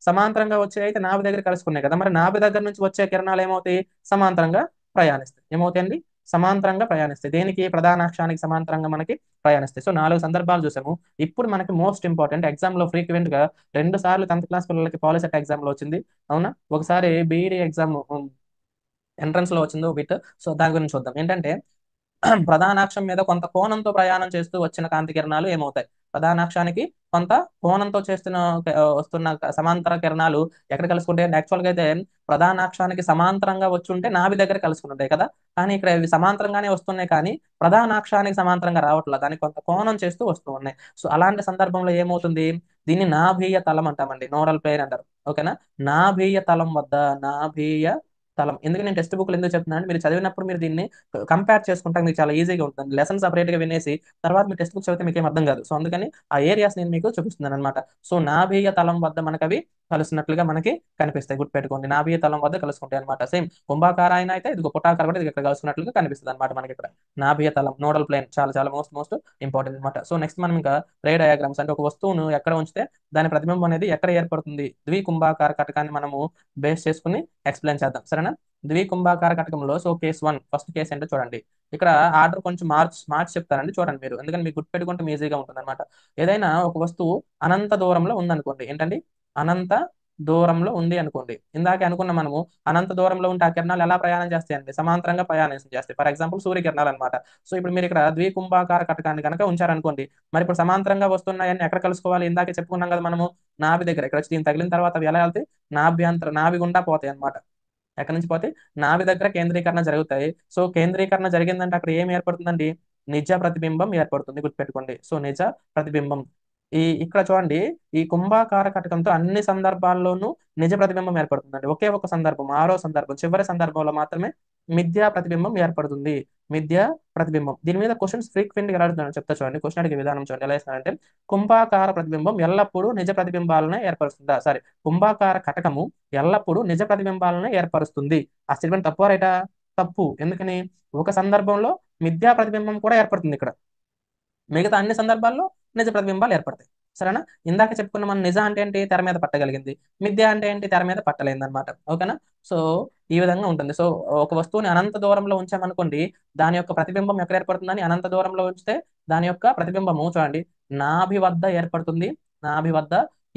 సమాంతరంగా వచ్చే అయితే నాభి దగ్గర కలుసుకున్నాయి కదా, మరి నాభి దగ్గర నుంచి వచ్చే కిరణాలు ఏమవుతాయి, సమాంతరంగా ప్రయాణిస్తాయి. ఏమవుతాయండి, సమాంతరంగా ప్రయాణిస్తాయి. దేనికి, ప్రధానాక్షానికి సమాంతరంగా మనకి ప్రయాణిస్తాయి. సో 4 సందర్భాలు చూసాము. ఇప్పుడు మనకి మోస్ట్ ఇంపార్టెంట్, ఎగ్జామ్ లో ఫ్రీక్వెంట్ గా 2 సార్లు 10th క్లాస్ పిల్లలకి పాలిసెట్ ఎగ్జామ్ లో వచ్చింది. అవునా, ఒకసారి బీఈడి ఎగ్జామ్ ఎంట్రన్స్ లో వచ్చింది బిట్. సో దాని గురించి చూద్దాం. ఏంటంటే ప్రధానాక్షం మీద కొంత కోణంతో ప్రయాణం చేస్తూ వచ్చిన కాంతి కిరణాలు ఏమవుతాయి, ప్రధానాక్షానికి కొంత కోణంతో వస్తున్న సమాంతర కిరణాలు ఎక్కడ కలుసుకుంటాయి, యాక్చువల్ గా అయితే ప్రధానాక్షానికి సమాంతరంగా వచ్చి ఉంటే నాభి దగ్గర కలుసుకుంటాయి కదా. కానీ ఇక్కడ ఇవి సమాంతరంగానే వస్తున్నాయి, కానీ ప్రధానాక్షానికి సమాంతరంగా రావట్లేదు, దానికి కొంత కోణం చేస్తూ వస్తూ ఉన్నాయి. సో అలాంటి సందర్భంలో ఏమవుతుంది, దీన్ని నాభీయ తలం అంటామండి, నోడల్ ప్లేన్ అంటారు. ఓకేనా, నాభీయ తలం వద్ద, నాభీయ తలం. ఎందుకు నేను టెక్స్ట్ బుక్లు ఎందుకు చెప్తున్నాను, మీరు చదివినప్పుడు మీరు దీన్ని కంపేర్ చేసుకుంటాం, మీకు చాలా ఈజీగా ఉంటుంది. లెసన్ సపరేట్ గా వినేసి తర్వాత మీ టెక్స్ట్ బుక్ చదివితే మీకు ఏం అర్థం కాదు. సో అందుకని ఆ ఏరియాస్ నేను మీకు చూపిస్తున్నాను అనమాట. సో నాభీయ తలం వద్ద మనకు అవి కలుస్తున్నట్లుగా మనకి కనిపిస్తాయి. గుర్తుపెట్టుకోండి, నాభీయ తలం వద్ద కలుసుకుంటాయి అనమాట. సేమ్ కుంభాకార అయినా అయితే ఇది పుటాకార కూడా ఇది ఇక్కడ కలుసుకున్నట్లుగా కనిపిస్తుంది అనమాట మనకి ఇక్కడ. నాభీయ తలం, నోడల్ ప్లేన్, చాలా చాలా మోస్ట్ మోస్ట్ ఇంపార్టెంట్ అనమాట. సో నెక్స్ట్ మనం ఇంకా రే డయాగ్రామ్స్, అంటే ఒక వస్తువును ఎక్కడ ఉంచితే దాని ప్రతిబింబం అనేది ఎక్కడ ఏర్పడుతుంది, ద్వికుంభాకార కటకాన్ని మనము బేస్ చేసుకుని ఎక్స్ప్లెయిన్ చేద్దాం. సరేనా, ద్వికుంభాకార కటకంలో సో కేస్ 1, ఫస్ట్ కేసు ఏంటో చూడండి. ఇక్కడ ఆర్డర్ కొంచెం మార్చి చెప్తారండి, చూడండి మీరు, ఎందుకంటే మీకు గుర్తుపెట్టుకుంటే ఈజీగా ఉంటుంది అనమాట. ఏదైనా ఒక వస్తువు అనంత దూరంలో ఉందనుకోండి, ఏంటండి, అనంత దూరంలో ఉంది అనుకోండి. ఇందాకే అనుకున్న మనము, అనంత దూరంలో ఉంటే ఆ కిరణాలు ఎలా ప్రయాణం చేస్తాయండి, సమాంతరంగా ప్రయాణం చేస్తాయి. ఫర్ ఎగ్జాంపుల్ సూర్యకిరణాలు అనమాట. సో ఇప్పుడు మీరు ఇక్కడ ద్వికుంభాకార కటకాన్ని కనుక ఉంచారనుకోండి, మరి ఇప్పుడు సమాంతరంగా వస్తున్నాయని ఎక్కడ కలుసుకోవాలి, ఇందాకే చెప్పుకున్నాం కదా మనము, నాభి దగ్గర. ఇక్కడ వచ్చి దీన్ని తగిలిన తర్వాత అవి ఎలా వెళ్తాయి, నాభి గుండా పోతాయి అనమాట. ఎక్కడి నుంచి పోతే నాభి దగ్గర కేంద్రీకరణ జరుగుతాయి. సో కేంద్రీకరణ జరిగిందంటే అక్కడ ఏం ఏర్పడుతుందండి, నిజ ప్రతిబింబం ఏర్పడుతుంది. గుర్తుపెట్టుకోండి, సో నిజ ప్రతిబింబం. ఇక్కడ చూడండి, ఈ కుంభాకార కటకంతో అన్ని సందర్భాల్లోనూ నిజ ప్రతిబింబం ఏర్పడుతుందండి. ఒకే ఒక సందర్భం, 6వ సందర్భం, చివరి సందర్భంలో మాత్రమే మిథ్యా ప్రతిబింబం ఏర్పడుతుంది. మిథ్య ప్రతిబింబం. దీని మీద క్వశ్చన్స్ ఫ్రీక్వెంట్ గా అడుగుతున్నాను, చెప్తా చూడండి. క్వశ్చన్ అడిగే విధానం చూడండి ఎలా ఇస్తానంటే, కుంభాకార ప్రతిబింబం ఎల్లప్పుడూ నిజ ప్రతిబింబాలనే ఏర్పరుస్తుందా? సారీ, కుంభాకార కటకము ఎల్లప్పుడూ నిజ ప్రతిబింబాలనే ఏర్పరుస్తుంది. ఆ స్టేట్మెంట్ తప్పు రైటా? తప్పు. ఎందుకని? ఒక సందర్భంలో మిథ్యా ప్రతిబింబం కూడా ఏర్పడుతుంది ఇక్కడ, మిగతా అన్ని సందర్భాల్లో నిజ ప్రతిబింబాలు ఏర్పడతాయి. సరేనా? ఇందాక చెప్పుకున్న మనం నిజ అంటే ఏంటి, తెర మీద పట్టగలిగింది. మిథ్య అంటే ఏంటి, తెర మీద పట్టలేనిది అనమాట. ఓకేనా? సో ఈ విధంగా ఉంటుంది. సో ఒక వస్తువుని అనంత దూరంలో ఉంచామనుకోండి, దాని యొక్క ప్రతిబింబం ఎక్కడ ఏర్పడుతుందని, అనంత దూరంలో ఉంచితే దాని యొక్క ప్రతిబింబము చూడండి నాభి వద్ద ఏర్పడుతుంది. నాభి వద్ద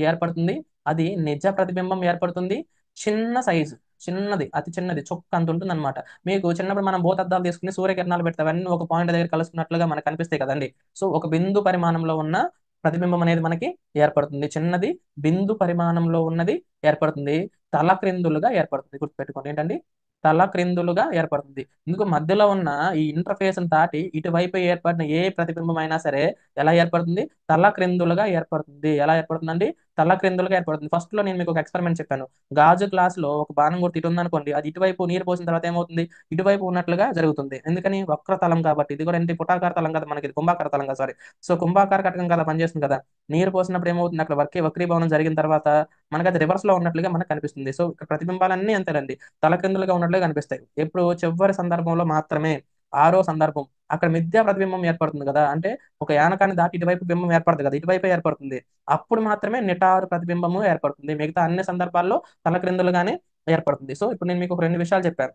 ఏర్పడుతుంది. అది నిజ ప్రతిబింబం ఏర్పడుతుంది. చిన్న సైజు, చిన్నది, అతి చిన్నది, చుక్క అంత ఉంటుంది అనమాట. మీకు చిన్నప్పుడు మనం భూతద్దాలు తీసుకుని సూర్యకిరణాలు పెడితే అవన్నీ ఒక పాయింట్ దగ్గర కలుసుకున్నట్లుగా మనకు కనిపిస్తాయి కదండి. సో ఒక బిందు పరిమాణంలో ఉన్న ప్రతిబింబం అనేది మనకి ఏర్పడుతుంది. చిన్నది, బిందు పరిమాణంలో ఉన్నది ఏర్పడుతుంది. తల క్రిందులుగా ఏర్పడుతుంది. గుర్తుపెట్టుకోండి, ఏంటండి? తల క్రిందులుగా ఏర్పడుతుంది. ఇందుకు మధ్యలో ఉన్న ఈ ఇంటర్ఫేస్ దాటి ఇటువైపు ఏర్పడిన ఏ ప్రతిబింబం అయినా సరే ఎలా ఏర్పడుతుంది? తల క్రిందులుగా ఏర్పడుతుంది. ఎలా ఏర్పడుతుందండి? తల క్రిందులుగా ఏర్పడుతుంది. ఫస్ట్ లో నేను మీకు ఒక ఎక్స్పెరిమెంట్ చెప్పాను. గాజు గ్లాస్ లో ఒక బాణం గుర్తు ఇటు ఉందనుకోండి, అది ఇటువైపు నీరు పోసిన తర్వాత ఏమవుతుంది? ఇటువైపు ఉన్నట్లుగా జరుగుతుంది. ఎందుకని? వక్ర తలం కాబట్టి. ఇది కూడా ఏంటి? పుటాకార తలం కదా మనకి, ఇది కుంభాకార తలం కదా, సారీ. సో కుంభాకార కటకం కదా పనిచేస్తుంది కదా. నీరు పోసినప్పుడు ఏమవుతుంది? అక్కడ వక్రీభవనం జరిగిన తర్వాత మనకి అది రివర్స్ లో ఉన్నట్లుగా మనకు కనిపిస్తుంది. సో ఇక్కడ ప్రతిబింబాలన్నీ అంతేనండి, తలక్రిందులుగా ఉన్నట్లుగా కనిపిస్తాయి. ఎప్పుడు? చివరి సందర్భంలో మాత్రమే, ఆరో సందర్భం, అక్కడ మిథ్యా ప్రతిబింబం ఏర్పడుతుంది కదా. అంటే ఒక యానకాన్ని దాటి ఇటువైపు బింబం ఏర్పడుతుంది కదా, ఇటువైపు ఏర్పడుతుంది. అప్పుడు మాత్రమే నిటారు ప్రతిబింబము ఏర్పడుతుంది. మిగతా అన్ని సందర్భాల్లో తలక్రిందులుగానే ఏర్పడుతుంది. సో ఇప్పుడు నేను మీకు ఒక రెండు విషయాలు చెప్పాను.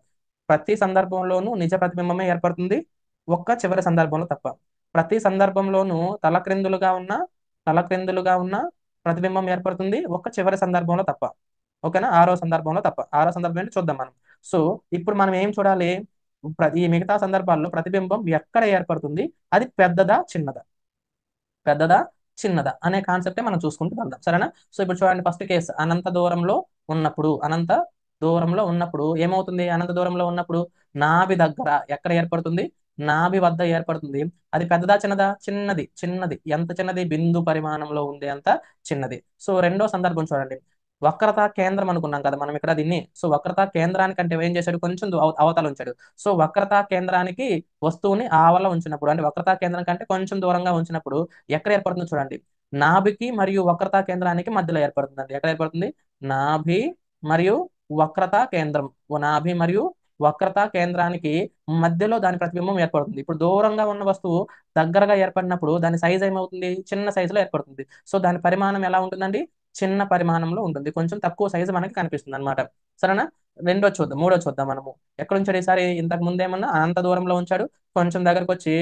ప్రతి సందర్భంలోనూ నిజ ప్రతిబింబమే ఏర్పడుతుంది, ఒక్క చివరి సందర్భంలో తప్ప. ప్రతి సందర్భంలోనూ తలక్రిందులుగా ఉన్న ప్రతిబింబం ఏర్పడుతుంది, ఒక్క చివరి సందర్భంలో తప్ప. ఓకేనా? ఆరో సందర్భంలో తప్ప. ఆరో సందర్భం ఏంటి చూద్దాం మనం. సో ఇప్పుడు మనం ఏం చూడాలి? ఈ మిగతా సందర్భాల్లో ప్రతిబింబం ఎక్కడ ఏర్పడుతుంది, అది పెద్దదా చిన్నదా, పెద్దదా చిన్నదా అనే కాన్సెప్టే మనం చూసుకుంటూ వెళ్దాం. సరేనా? సో ఇప్పుడు చూడండి, ఫస్ట్ కేసు అనంత దూరంలో ఉన్నప్పుడు. అనంత దూరంలో ఉన్నప్పుడు ఏమవుతుంది? అనంత దూరంలో ఉన్నప్పుడు నాభి దగ్గర ఎక్కడ ఏర్పడుతుంది? నాభి వద్ద ఏర్పడుతుంది. అది పెద్దదా చిన్నదా? చిన్నది. చిన్నది. ఎంత చిన్నది? బిందు పరిమాణంలో ఉండే అంత చిన్నది. సో రెండో సందర్భం చూడండి, వక్రతా కేంద్రం అనుకున్నాం కదా మనం ఇక్కడ దీన్ని. సో వక్రతా కేంద్రానికి అంటే ఏం చేశాడు? కొంచెం అవతల ఉంచాడు. సో వక్రతా కేంద్రానికి వస్తువుని ఆవల ఉంచినప్పుడు, అంటే వక్రతా కేంద్రం కంటే కొంచెం దూరంగా ఉంచినప్పుడు ఎక్కడ ఏర్పడుతుందో చూడండి. నాభికి మరియు వక్రతా కేంద్రానికి మధ్యలో ఏర్పడుతుందండి. ఎక్కడ ఏర్పడుతుంది? నాభి మరియు వక్రతా కేంద్రం. నాభి మరియు వక్రతా కేంద్రానికి మధ్యలో దాని ప్రతిబింబం ఏర్పడుతుంది. ఇప్పుడు దూరంగా ఉన్న వస్తువు దగ్గరగా ఏర్పడినప్పుడు దాని సైజ్ ఏమవుతుంది? చిన్న సైజులో ఏర్పడుతుంది. సో దాని పరిమాణం ఎలా ఉంటుందండి? చిన్న పరిమాణంలో ఉంటుంది. కొంచెం తక్కువ సైజు మనకి కనిపిస్తుంది అనమాట. సరేనా? మూడో చూద్దాం మనము. ఎక్కడ ఉంచాడు ఈసారి? ఇంతకు ముందు ఏమన్నా అనంత దూరంలో ఉంచాడు, కొంచెం దగ్గరకు వచ్చి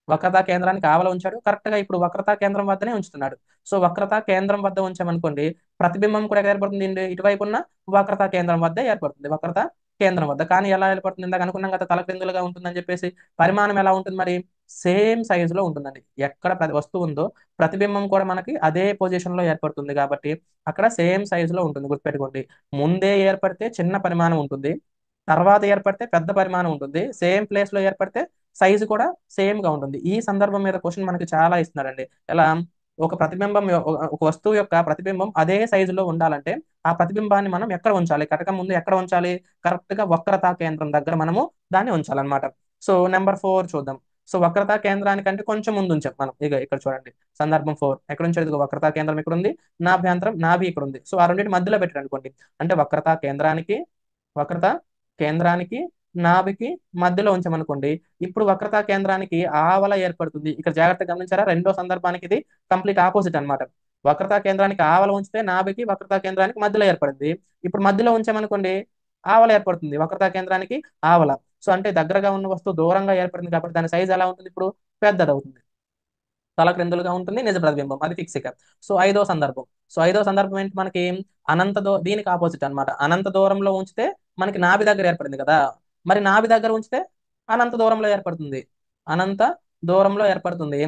వక్రతా కేంద్రానికి ఆవల ఉంచాడు. కరెక్ట్ గా ఇప్పుడు వక్రతా కేంద్రం వద్దనే ఉంచుతున్నాడు. సో వక్రతా కేంద్రం వద్ద ఉంచామనుకోండి, ప్రతిబింబం కూడా ఎక్కడ ఏర్పడుతుంది? ఇటువైపు ఉన్న వక్రతా కేంద్రం వద్ద ఏర్పడుతుంది. వక్రతా కేంద్రం వద్ద. కానీ ఎలా ఏర్పడుతుంది? ఇందాక అనుకున్నాం కదా తలక్రిందులుగా ఉంటుందని చెప్పేసి. పరిమాణం ఎలా ఉంటుంది మరి? సేమ్ సైజు లో ఉంటుందండి. ఎక్కడ వస్తువు ఉందో ప్రతిబింబం కూడా మనకి అదే పొజిషన్ లో ఏర్పడుతుంది కాబట్టి అక్కడ సేమ్ సైజు లో ఉంటుంది. గుర్తుపెట్టుకోండి, ముందే ఏర్పడితే చిన్న పరిమాణం ఉంటుంది, తర్వాత ఏర్పడితే పెద్ద పరిమాణం ఉంటుంది, సేమ్ ప్లేస్ లో ఏర్పడితే సైజు కూడా సేమ్ గా ఉంటుంది. ఈ సందర్భం మీద క్వశ్చన్ మనకి చాలా ఇస్తున్నాడండి. ఎలా? ఒక ప్రతిబింబం ఒక వస్తువు యొక్క ప్రతిబింబం అదే సైజులో ఉండాలంటే ఆ ప్రతిబింబాన్ని మనం ఎక్కడ ఉంచాలి? కటకం ముందు ఎక్కడ ఉంచాలి? కరెక్ట్ గా వక్రతా కేంద్రం దగ్గర మనము దాన్ని ఉంచాలన్నమాట. సో నెంబర్ 4 చూద్దాం. సో వక్రతా కేంద్రానికంటే కొంచెం ముందు ఉంచాం మనం. ఇక ఇక్కడ చూడండి, సందర్భం 4 ఎక్కడ ఉంచాడు? ఇదిగో వక్రతా కేంద్రం ఇక్కడ ఉంది, నాభి ఇక్కడ ఉంది. సో ఆ రెండింటి మధ్యలో పెట్టాడు అనుకోండి, అంటే వక్రతా కేంద్రానికి నాభికి మధ్యలో ఉంచామనుకోండి, ఇప్పుడు వక్రతా కేంద్రానికి ఆవల ఏర్పడుతుంది. ఇక్కడ జాగ్రత్తగా గమనించారా? రెండో సందర్భానికి ఇది కంప్లీట్ ఆపోజిట్ అన్నమాట. వక్రతా కేంద్రానికి ఆవల ఉంచితే నాభికి వక్రతా కేంద్రానికి మధ్యలో ఏర్పడింది. ఇప్పుడు మధ్యలో ఉంచామనుకోండి, ఆవల ఏర్పడుతుంది. వక్రతా కేంద్రానికి ఆవల. సో అంటే దగ్గరగా ఉన్న వస్తువు దూరంగా ఏర్పడింది కాబట్టి దాని సైజ్ ఎలా ఉంటుంది? ఇప్పుడు పెద్దది అవుతుంది, తలక్రిందులుగా ఉంటుంది, నిజ ప్రతిబింబం, అది ఫిక్స్ ఇక. సో ఐదో సందర్భం ఏంటి మనకి? దీనికి ఆపోజిట్ అన్నమాట. అనంత దూరంలో ఉంచితే మనకి నాభి దగ్గర ఏర్పడింది కదా, మరి నాభి దగ్గర ఉంచితే అనంత దూరంలో ఏర్పడుతుంది. అనంత దూరంలో ఏర్పడుతుంది.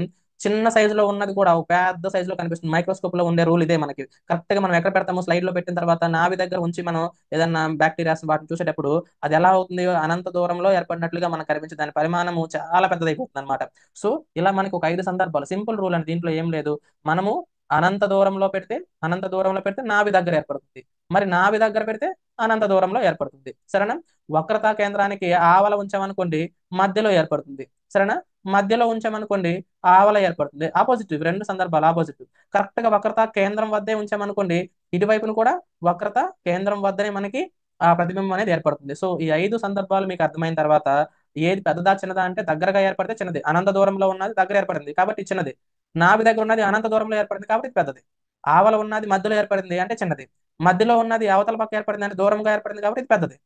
చిన్న సైజులో ఉన్నది కూడా ఒక పెద్ద సైజులో కనిపిస్తుంది. మైక్రోస్కోప్ లో ఉండే రూల్ ఇదే మనకి. కరెక్ట్ గా మనం ఎక్కడ పెడతామో స్లైడ్ లో పెట్టిన తర్వాత నాభి దగ్గర ఉంచి మనం ఏదన్నా బ్యాక్టీరియాస్ వాటిని చూసేటప్పుడు అది ఎలా అవుతుంది? అనంత దూరంలో ఏర్పడినట్లుగా మనకు కనిపించే దాని పరిమాణము చాలా పెద్దదైపోతుంది అనమాట. సో ఇలా మనకి ఒక 5 సందర్భాలు, సింపుల్ రూల్ అండి, దీంట్లో ఏం లేదు. మనము అనంత దూరంలో పెడితే అనంత దూరంలో పెడితే నాభి దగ్గర ఏర్పడుతుంది. మరి నాభి దగ్గర పెడితే అనంత దూరంలో ఏర్పడుతుంది. సరేనా? వక్రతా కేంద్రానికి ఆవల ఉంచామనుకోండి మధ్యలో ఏర్పడుతుంది. సరేనా? మధ్యలో ఉంచామనుకోండి ఆవల ఏర్పడుతుంది. ఆపోజిట్, రెండు సందర్భాలు ఆపోజిట్. కరెక్ట్ గా వక్రతా కేంద్రం వద్దే ఉంచామనుకోండి ఇటువైపును కూడా వక్రత కేంద్రం వద్దనే మనకి ఆ ప్రతిబింబం అనేది ఏర్పడుతుంది. సో ఈ 5 సందర్భాలు మీకు అర్థమైన తర్వాత ఏది పెద్దదా చిన్నదా అంటే దగ్గరగా ఏర్పడితే చిన్నది, అనంత దూరంలో ఉన్నది దగ్గర ఏర్పడింది కాబట్టి చిన్నది, నాభి దగ్గర ఉన్నది అనంత దూరంలో ఏర్పడింది కాబట్టి ఇది పెద్దది, ఆవల ఉన్నది మధ్యలో ఏర్పడింది అంటే చిన్నది, మధ్యలో ఉన్నది అవతల పక్క ఏర్పడింది అంటే దూరంగా ఏర్పడింది కాబట్టి ఇది పెద్దది.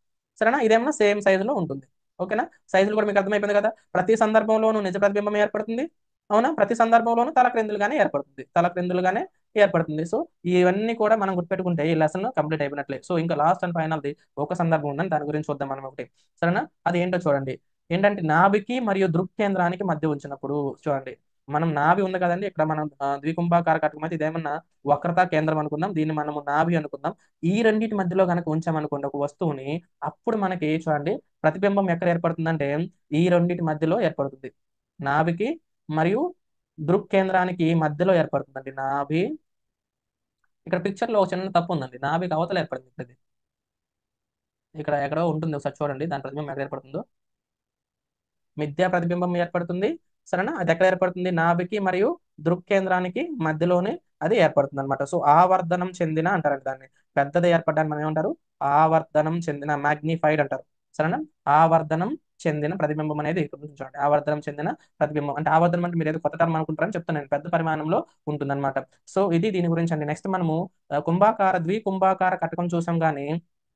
సరేనా? ఇదేమన్నా సేమ్ సైజులో ఉంటుంది. ఓకేనా? సైజులు కూడా మీకు అర్థమైపోయింది కదా. ప్రతి సందర్భంలోనూ నిజ ప్రతిబింబం ఏర్పడుతుంది. అవునా? ప్రతి సందర్భంలోనూ తలక్రిందులుగానే ఏర్పడుతుంది, తలక్రిందులుగానే ఏర్పడుతుంది. సో ఇవన్నీ కూడా మనం గుర్తుపెట్టుకుంటే ఈ లెసన్ కంప్లీట్ అయిపోయినట్లే. సో ఇంకా లాస్ట్ అండ్ ఫైనల్ది ఒక సందర్భం ఉందని దాని గురించి చూద్దాం మనం ఒకటి. సరేనా? అది ఏంటో చూడండి. ఏంటంటే నాభికి మరియు దృక్కేంద్రానికి మధ్య ఉంచినప్పుడు చూడండి, మనం నాభి ఉంది కదండి ఇక్కడ, మనం ద్వికుంభాకార కటకం అయితే ఇదేమన్నా వక్రతా కేంద్రం అనుకుందాం, దీన్ని మనము నాభి అనుకుందాం. ఈ రెండింటి మధ్యలో కనుక ఉంచామనుకోండి ఒక వస్తువుని, అప్పుడు మనకి చూడండి ప్రతిబింబం ఎక్కడ ఏర్పడుతుందంటే ఈ రెండింటి మధ్యలో ఏర్పడుతుంది. నాభికి మరియు దృక్కేంద్రానికి మధ్యలో ఏర్పడుతుందండి నాభి. ఇక్కడ పిక్చర్ లో ఒక చిన్న తప్పు ఉందండి, నాభికి అవతల ఏర్పడింది ఇక్కడ ఇది. ఇక్కడ ఎక్కడో ఉంటుంది, ఒకసారి చూడండి దాని ప్రతిబింబం ఎక్కడ ఏర్పడుతుందో. మిథ్యా ప్రతిబింబం ఏర్పడుతుంది. సరేనా? అది ఎక్కడ ఏర్పడుతుంది? నాభికి మరియు దృక్కేంద్రానికి మధ్యలోనే అది ఏర్పడుతుంది అనమాట. సో ఆవర్ధనం చెందిన అంటారండి దాన్ని. పెద్దది ఏర్పడడానికి మనం ఏమంటారు? ఆవర్ధనం చెందిన, మ్యాగ్నిఫైడ్ అంటారు. సరేనా? ఆవర్ధనం చెందిన ప్రతిబింబం అనేది ఇక్కడ నుంచి చూడండి. ఆవర్ధనం చెందిన ప్రతిబింబం అంటే, ఆవర్ధనం అంటే మీరు ఏదో కొత్త టర్మ్ అనుకుంటారని చెప్తాను నేను, పెద్ద పరిమాణంలో ఉంటుందన్నమాట. సో ఇది దీని గురించి అండి. నెక్స్ట్ మనము ద్వికుంభాకార కటకం చూసాం కానీ,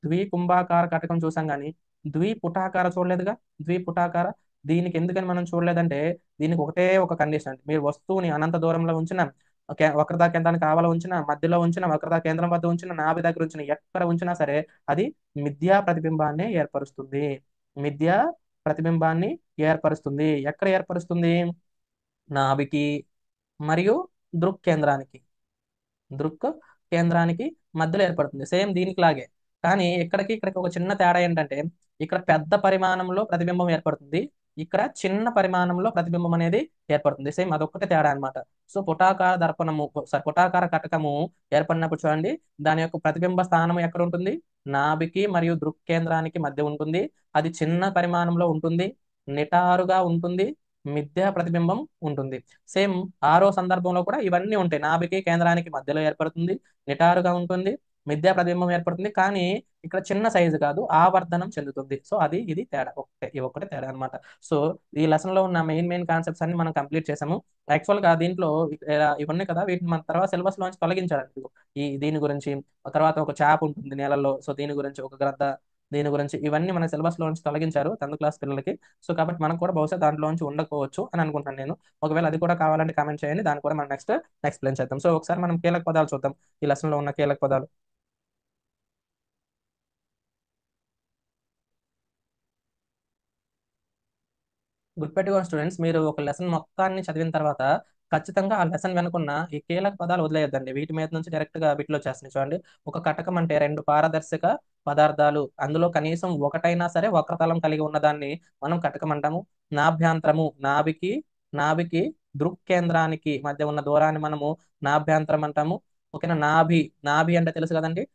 ద్వికుంభాకార కటకం చూసాం కానీ ద్విపుటాకార చూడలేదుగా. ద్విపుటాకార దీనికి ఎందుకని మనం చూడలేదంటే దీనికి ఒకటే ఒక కండిషన్ అంటే, మీరు వస్తువుని అనంత దూరంలో ఉంచిన, వక్రతా కేంద్రానికి ఆవల ఉంచిన, మధ్యలో ఉంచిన, వక్రతా కేంద్రం వద్ద ఉంచిన, నాభి దగ్గర ఉంచిన, ఎక్కడ ఉంచినా సరే అది మిథ్యా ప్రతిబింబాన్ని ఏర్పరుస్తుంది. మిథ్యా ప్రతిబింబాన్ని ఏర్పరుస్తుంది. ఎక్కడ ఏర్పరుస్తుంది? నాభికి మరియు దృక్కేంద్రానికి, దృక్ కేంద్రానికి మధ్యలో ఏర్పడుతుంది. సేమ్ దీనికి లాగే. కానీ ఇక్కడికి ఒక చిన్న తేడా ఏంటంటే, ఇక్కడ పెద్ద పరిమాణంలో ప్రతిబింబం ఏర్పడుతుంది, ఇక్కడ చిన్న పరిమాణంలో ప్రతిబింబం అనేది ఏర్పడుతుంది. సేమ్ అదొక్కటే తేడా అనమాట. సో పుటాకార దర్పణము, సారీ పుటాకార కటకము ఏర్పడినప్పుడు చూడండి దాని యొక్క ప్రతిబింబ స్థానం ఎక్కడ ఉంటుంది? నాభికి మరియు దృక్కేంద్రానికి మధ్య ఉంటుంది. అది చిన్న పరిమాణంలో ఉంటుంది, నిటారుగా ఉంటుంది, మిథ్యా ప్రతిబింబం ఉంటుంది. సేమ్ ఆరో సందర్భంలో కూడా ఇవన్నీ ఉంటాయి. నాభికి కేంద్రానికి మధ్యలో ఏర్పడుతుంది, నిటారుగా ఉంటుంది, మిథ్యా ప్రతిబింబం ఏర్పడుతుంది. కానీ ఇక్కడ చిన్న సైజు కాదు, ఆవర్ధనం చెందుతుంది. సో అది ఇది తేడా, ఒకటే ఈ ఒక్కటే తేడా అనమాట. సో ఈ లెసన్ లో ఉన్న మెయిన్ కాన్సెప్ట్స్ అన్ని మనం కంప్లీట్ చేసాము. యాక్చువల్ గా దీంట్లో ఇవన్నీ కదా, వీటిని మన తర్వాత సిలబస్ లోంచి తొలగించారండి. ఈ దీని గురించి తర్వాత ఒక చాప్ ఉంటుంది నేలల్లో, సో దీని గురించి ఒక గ్రద్ద, దీని గురించి ఇవన్నీ మన సిలబస్ లో నుంచి తొలగించారు 10th క్లాస్ పిల్లలకి. సో కాబట్టి మనం కూడా బహుశా దాంట్లోంచి ఉండకపోవచ్చు అని అనుకుంటాను నేను. ఒకవేళ అది కూడా కావాలంటే కామెంట్ చేయండి, దాన్ని కూడా మనం నెక్స్ట్ ఎక్స్ప్లెయిన్ చేద్దాం. సో ఒకసారి మనం కీలక పదాలు చూద్దాం, ఈ లెసన్ లో ఉన్న కీలక పదాలు. గుర్తుపెట్టుకోండి స్టూడెంట్స్, మీరు ఒక లెసన్ మొత్తాన్ని చదివిన తర్వాత ఖచ్చితంగా ఆ లెసన్ వెనుకున్న ఈ కీలక పదాలు వదిలేయద్దండి. వీటి మీద నుంచి డైరెక్ట్ గా బిట్లో వచ్చేస్తున్నాయి చూడండి. ఒక కటకం అంటే రెండు పారదర్శక పదార్థాలు, అందులో కనీసం ఒకటైనా సరే వక్రతలం కలిగి ఉన్నదాన్ని మనం కటకం అంటాము. నాభ్యాంతరము, నాభికి దృక్కేంద్రానికి మధ్య ఉన్న దూరాన్ని మనము నాభ్యాంతరం అంటాము. ఓకేనా? నాభి అంటే తెలుసు కదండి,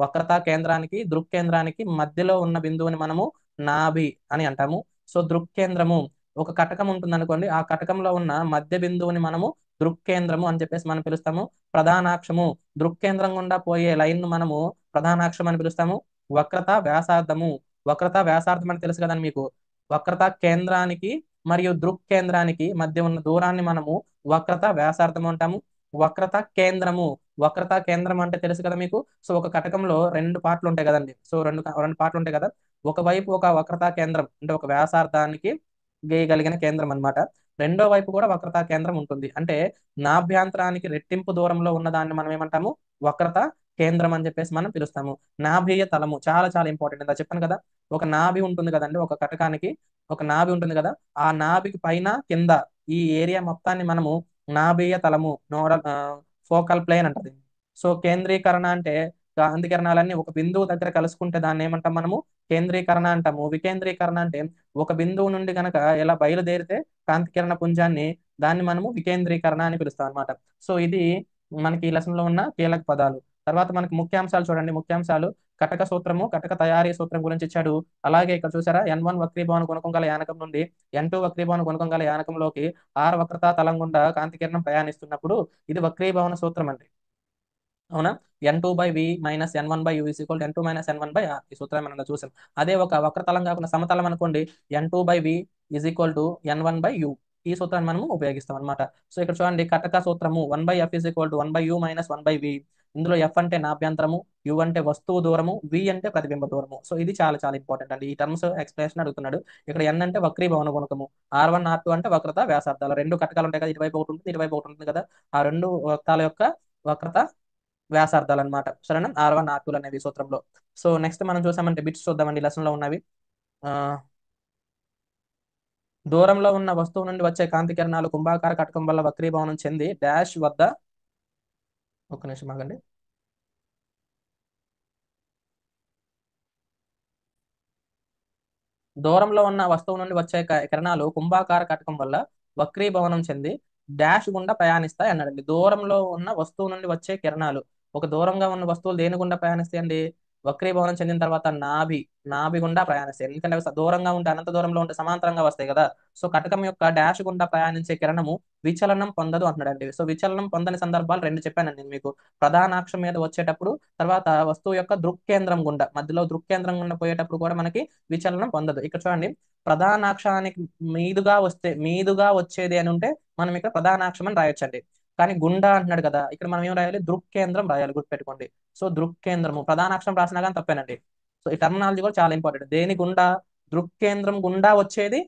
వక్రతా కేంద్రానికి దృక్కేంద్రానికి మధ్యలో ఉన్న బిందువుని మనము నాభి అని అంటాము. సో దృక్కేంద్రము, ఒక కటకం ఉంటుంది అనుకోండి, ఆ కటకంలో ఉన్న మధ్య బిందువుని మనము దృక్కేంద్రము అని చెప్పేసి మనం పిలుస్తాము. ప్రధానాక్షము, దృక్కేంద్రం గుండా పోయే లైన్ ను మనము ప్రధానాక్షం అని పిలుస్తాము. వక్రత వ్యాసార్థం అని తెలుసు కదండి మీకు. వక్రత కేంద్రానికి మరియు దృక్కేంద్రానికి మధ్య ఉన్న దూరాన్ని మనము వక్రత వ్యాసార్థం అంటాము. వక్రత కేంద్రము, వక్రత కేంద్రం అంటే తెలుసు కదా మీకు. సో ఒక కటకంలో రెండు పార్ట్లు ఉంటాయి కదండి. సో రెండు పార్ట్లు ఉంటాయి కదా. ఒకవైపు ఒక వక్రతా కేంద్రం అంటే ఒక వ్యాసార్థానికి గీయగలిగిన కేంద్రం అన్నమాట. రెండో వైపు కూడా వక్రతా కేంద్రం ఉంటుంది. అంటే నాభ్యాంతరానికి రెట్టింపు దూరంలో ఉన్న దాన్ని మనం ఏమంటాము? వక్రత కేంద్రం అని చెప్పేసి మనం పిలుస్తాము. నాభీయ తలము చాలా చాలా ఇంపార్టెంట్, ఇందా చెప్పాను కదా. ఒక నాభి ఉంటుంది కదండి, ఒక కటకానికి ఒక నాభి ఉంటుంది కదా, ఆ నాభికి పైన కింద ఈ ఏరియా మొత్తాన్ని మనము నాభీయ తలము, ఫోకల్ ప్లేన్ అంటది. సో కేంద్రీకరణ అంటే కాంతి కిరణాలన్నీ ఒక బిందువు దగ్గర కలుసుకుంటే దాన్ని ఏమంటాం మనము? కేంద్రీకరణ అంటాము. వికేంద్రీకరణ అంటే ఒక బిందువు నుండి గనక ఇలా బయలుదేరితే కాంతి కిరణ పుంజాన్ని, దాన్ని మనము వికేంద్రీకరణ అని పిలుస్తాం అనమాట. సో ఇది మనకి ఈ లెసన్ లో ఉన్న కీలక పదాలు. తర్వాత మనకి ముఖ్యాంశాలు చూడండి. ముఖ్యాంశాలు కటక సూత్రము, కటక తయారీ సూత్రం గురించి ఇచ్చాడు. అలాగే ఇక్కడ చూసారా, N1 వక్రీభవన గుణకం గల యానకం నుండి N2 వక్రీభవన గుణకం గల యానకంలోకి ఆర్ వక్రతా తలం గుండా కాంతి కిరణం ప్రయాణిస్తున్నప్పుడు ఇది వక్రీభవన సూత్రం అండి. అవునా? N2/V - N1/U N2 - N1/R ఈ సూత్రాన్ని మనం చూసాం. అదే ఒక వక్రతలం కాకుండా సమతలం అనుకోండి, N2/V N1/U ఈ సూత్రాన్ని మనము ఉపయోగిస్తాం అనమాట. సో ఇక్కడ చూడండి, కటక సూత్రము 1/F 1/U - 1/V. ఇందులో F అంటే నాభ్యంతరము, U అంటే వస్తువు దూరము, V అంటే ప్రతిబింబ దూరము. సో ఇది చాలా చాలా ఇంపార్టెంట్ అండి. ఈ టర్మ్స్ ఎక్స్ప్లెనేషన్ అడుగుతున్నాడు. ఇక్కడ N అంటే వక్రీభవన గుణకము, R1 R2 అంటే వక్రత వ్యాసార్థాలు. రెండు కటకాలు ఉంటాయి కదా, ఇటువైపు ఒకటి ఉంటుంది, ఇటువైపు ఒకటి ఉంటుంది కదా. ఆ రెండు వృత్తాల యొక్క వక్రత వ్యాసార్థాలు అనమాట. సరేనా? R1 R2 అనేది సూత్రంలో. సో నెక్స్ట్ మనం చూసామంటే బిట్స్ చూద్దామండి లెసన్ లో ఉన్నవి. ఆ దూరంలో ఉన్న వస్తువు నుండి వచ్చే కాంతి కిరణాలు కుంభాకార కటకం వల్ల వక్రీభవనం చెంది డాష్ వద్ద, ఒక్క నిమిషం ఆగండి. దూరంలో ఉన్న వస్తువు నుండి వచ్చే కిరణాలు కుంభాకార కటకం వల్ల వక్రీభవనం చెంది డాష్ గుండా ప్రయాణిస్తాయి అన్నాడండి. దూరంలో ఉన్న వస్తువు నుండి వచ్చే కిరణాలు, ఒక దూరంగా ఉన్న వస్తువులు దేని గుండా ప్రయాణిస్తాయండి? వక్రీభవనం చెందిన తర్వాత నాభి గుండా ప్రయాణిస్తాయి. ఎందుకంటే అవి దూరంగా ఉంటే, అనంత దూరంలో ఉంటే సమాంతరంగా వస్తాయి కదా. సో కటకం యొక్క డాష్ గుండా ప్రయాణించే కిరణము విచలనం పొందదు అంటున్నాడండి. సో విచలనం పొందని సందర్భాలు రెండు చెప్పానండి నేను మీకు. ప్రధానాక్షం మీద వచ్చేటప్పుడు, తర్వాత వస్తువు యొక్క దృక్కేంద్రం గుండా, మధ్యలో దృక్కేంద్రం గుండా పోయేటప్పుడు కూడా మనకి విచలనం పొందదు. ఇక్కడ చూడండి, ప్రధానాక్షానికి మీదుగా వచ్చేది అని ఉంటే మనం ఇక్కడ ప్రధానాక్షం అని రాయొచ్చండి. కానీ గుండా అంటున్నాడు కదా, ఇక్కడ మనం ఏం రాయాలి? దృక్కేంద్రం రాయాలి, గుర్తుపెట్టుకోండి. సో దృక్కేంద్రము ప్రధానాక్షరం రాసినా కానీ తప్పేనండి. సో ఈ టర్మినాలజీ కూడా చాలా ఇంపార్టెంట్. దేని గుండా? దృక్కేంద్రం గుండా వచ్చేది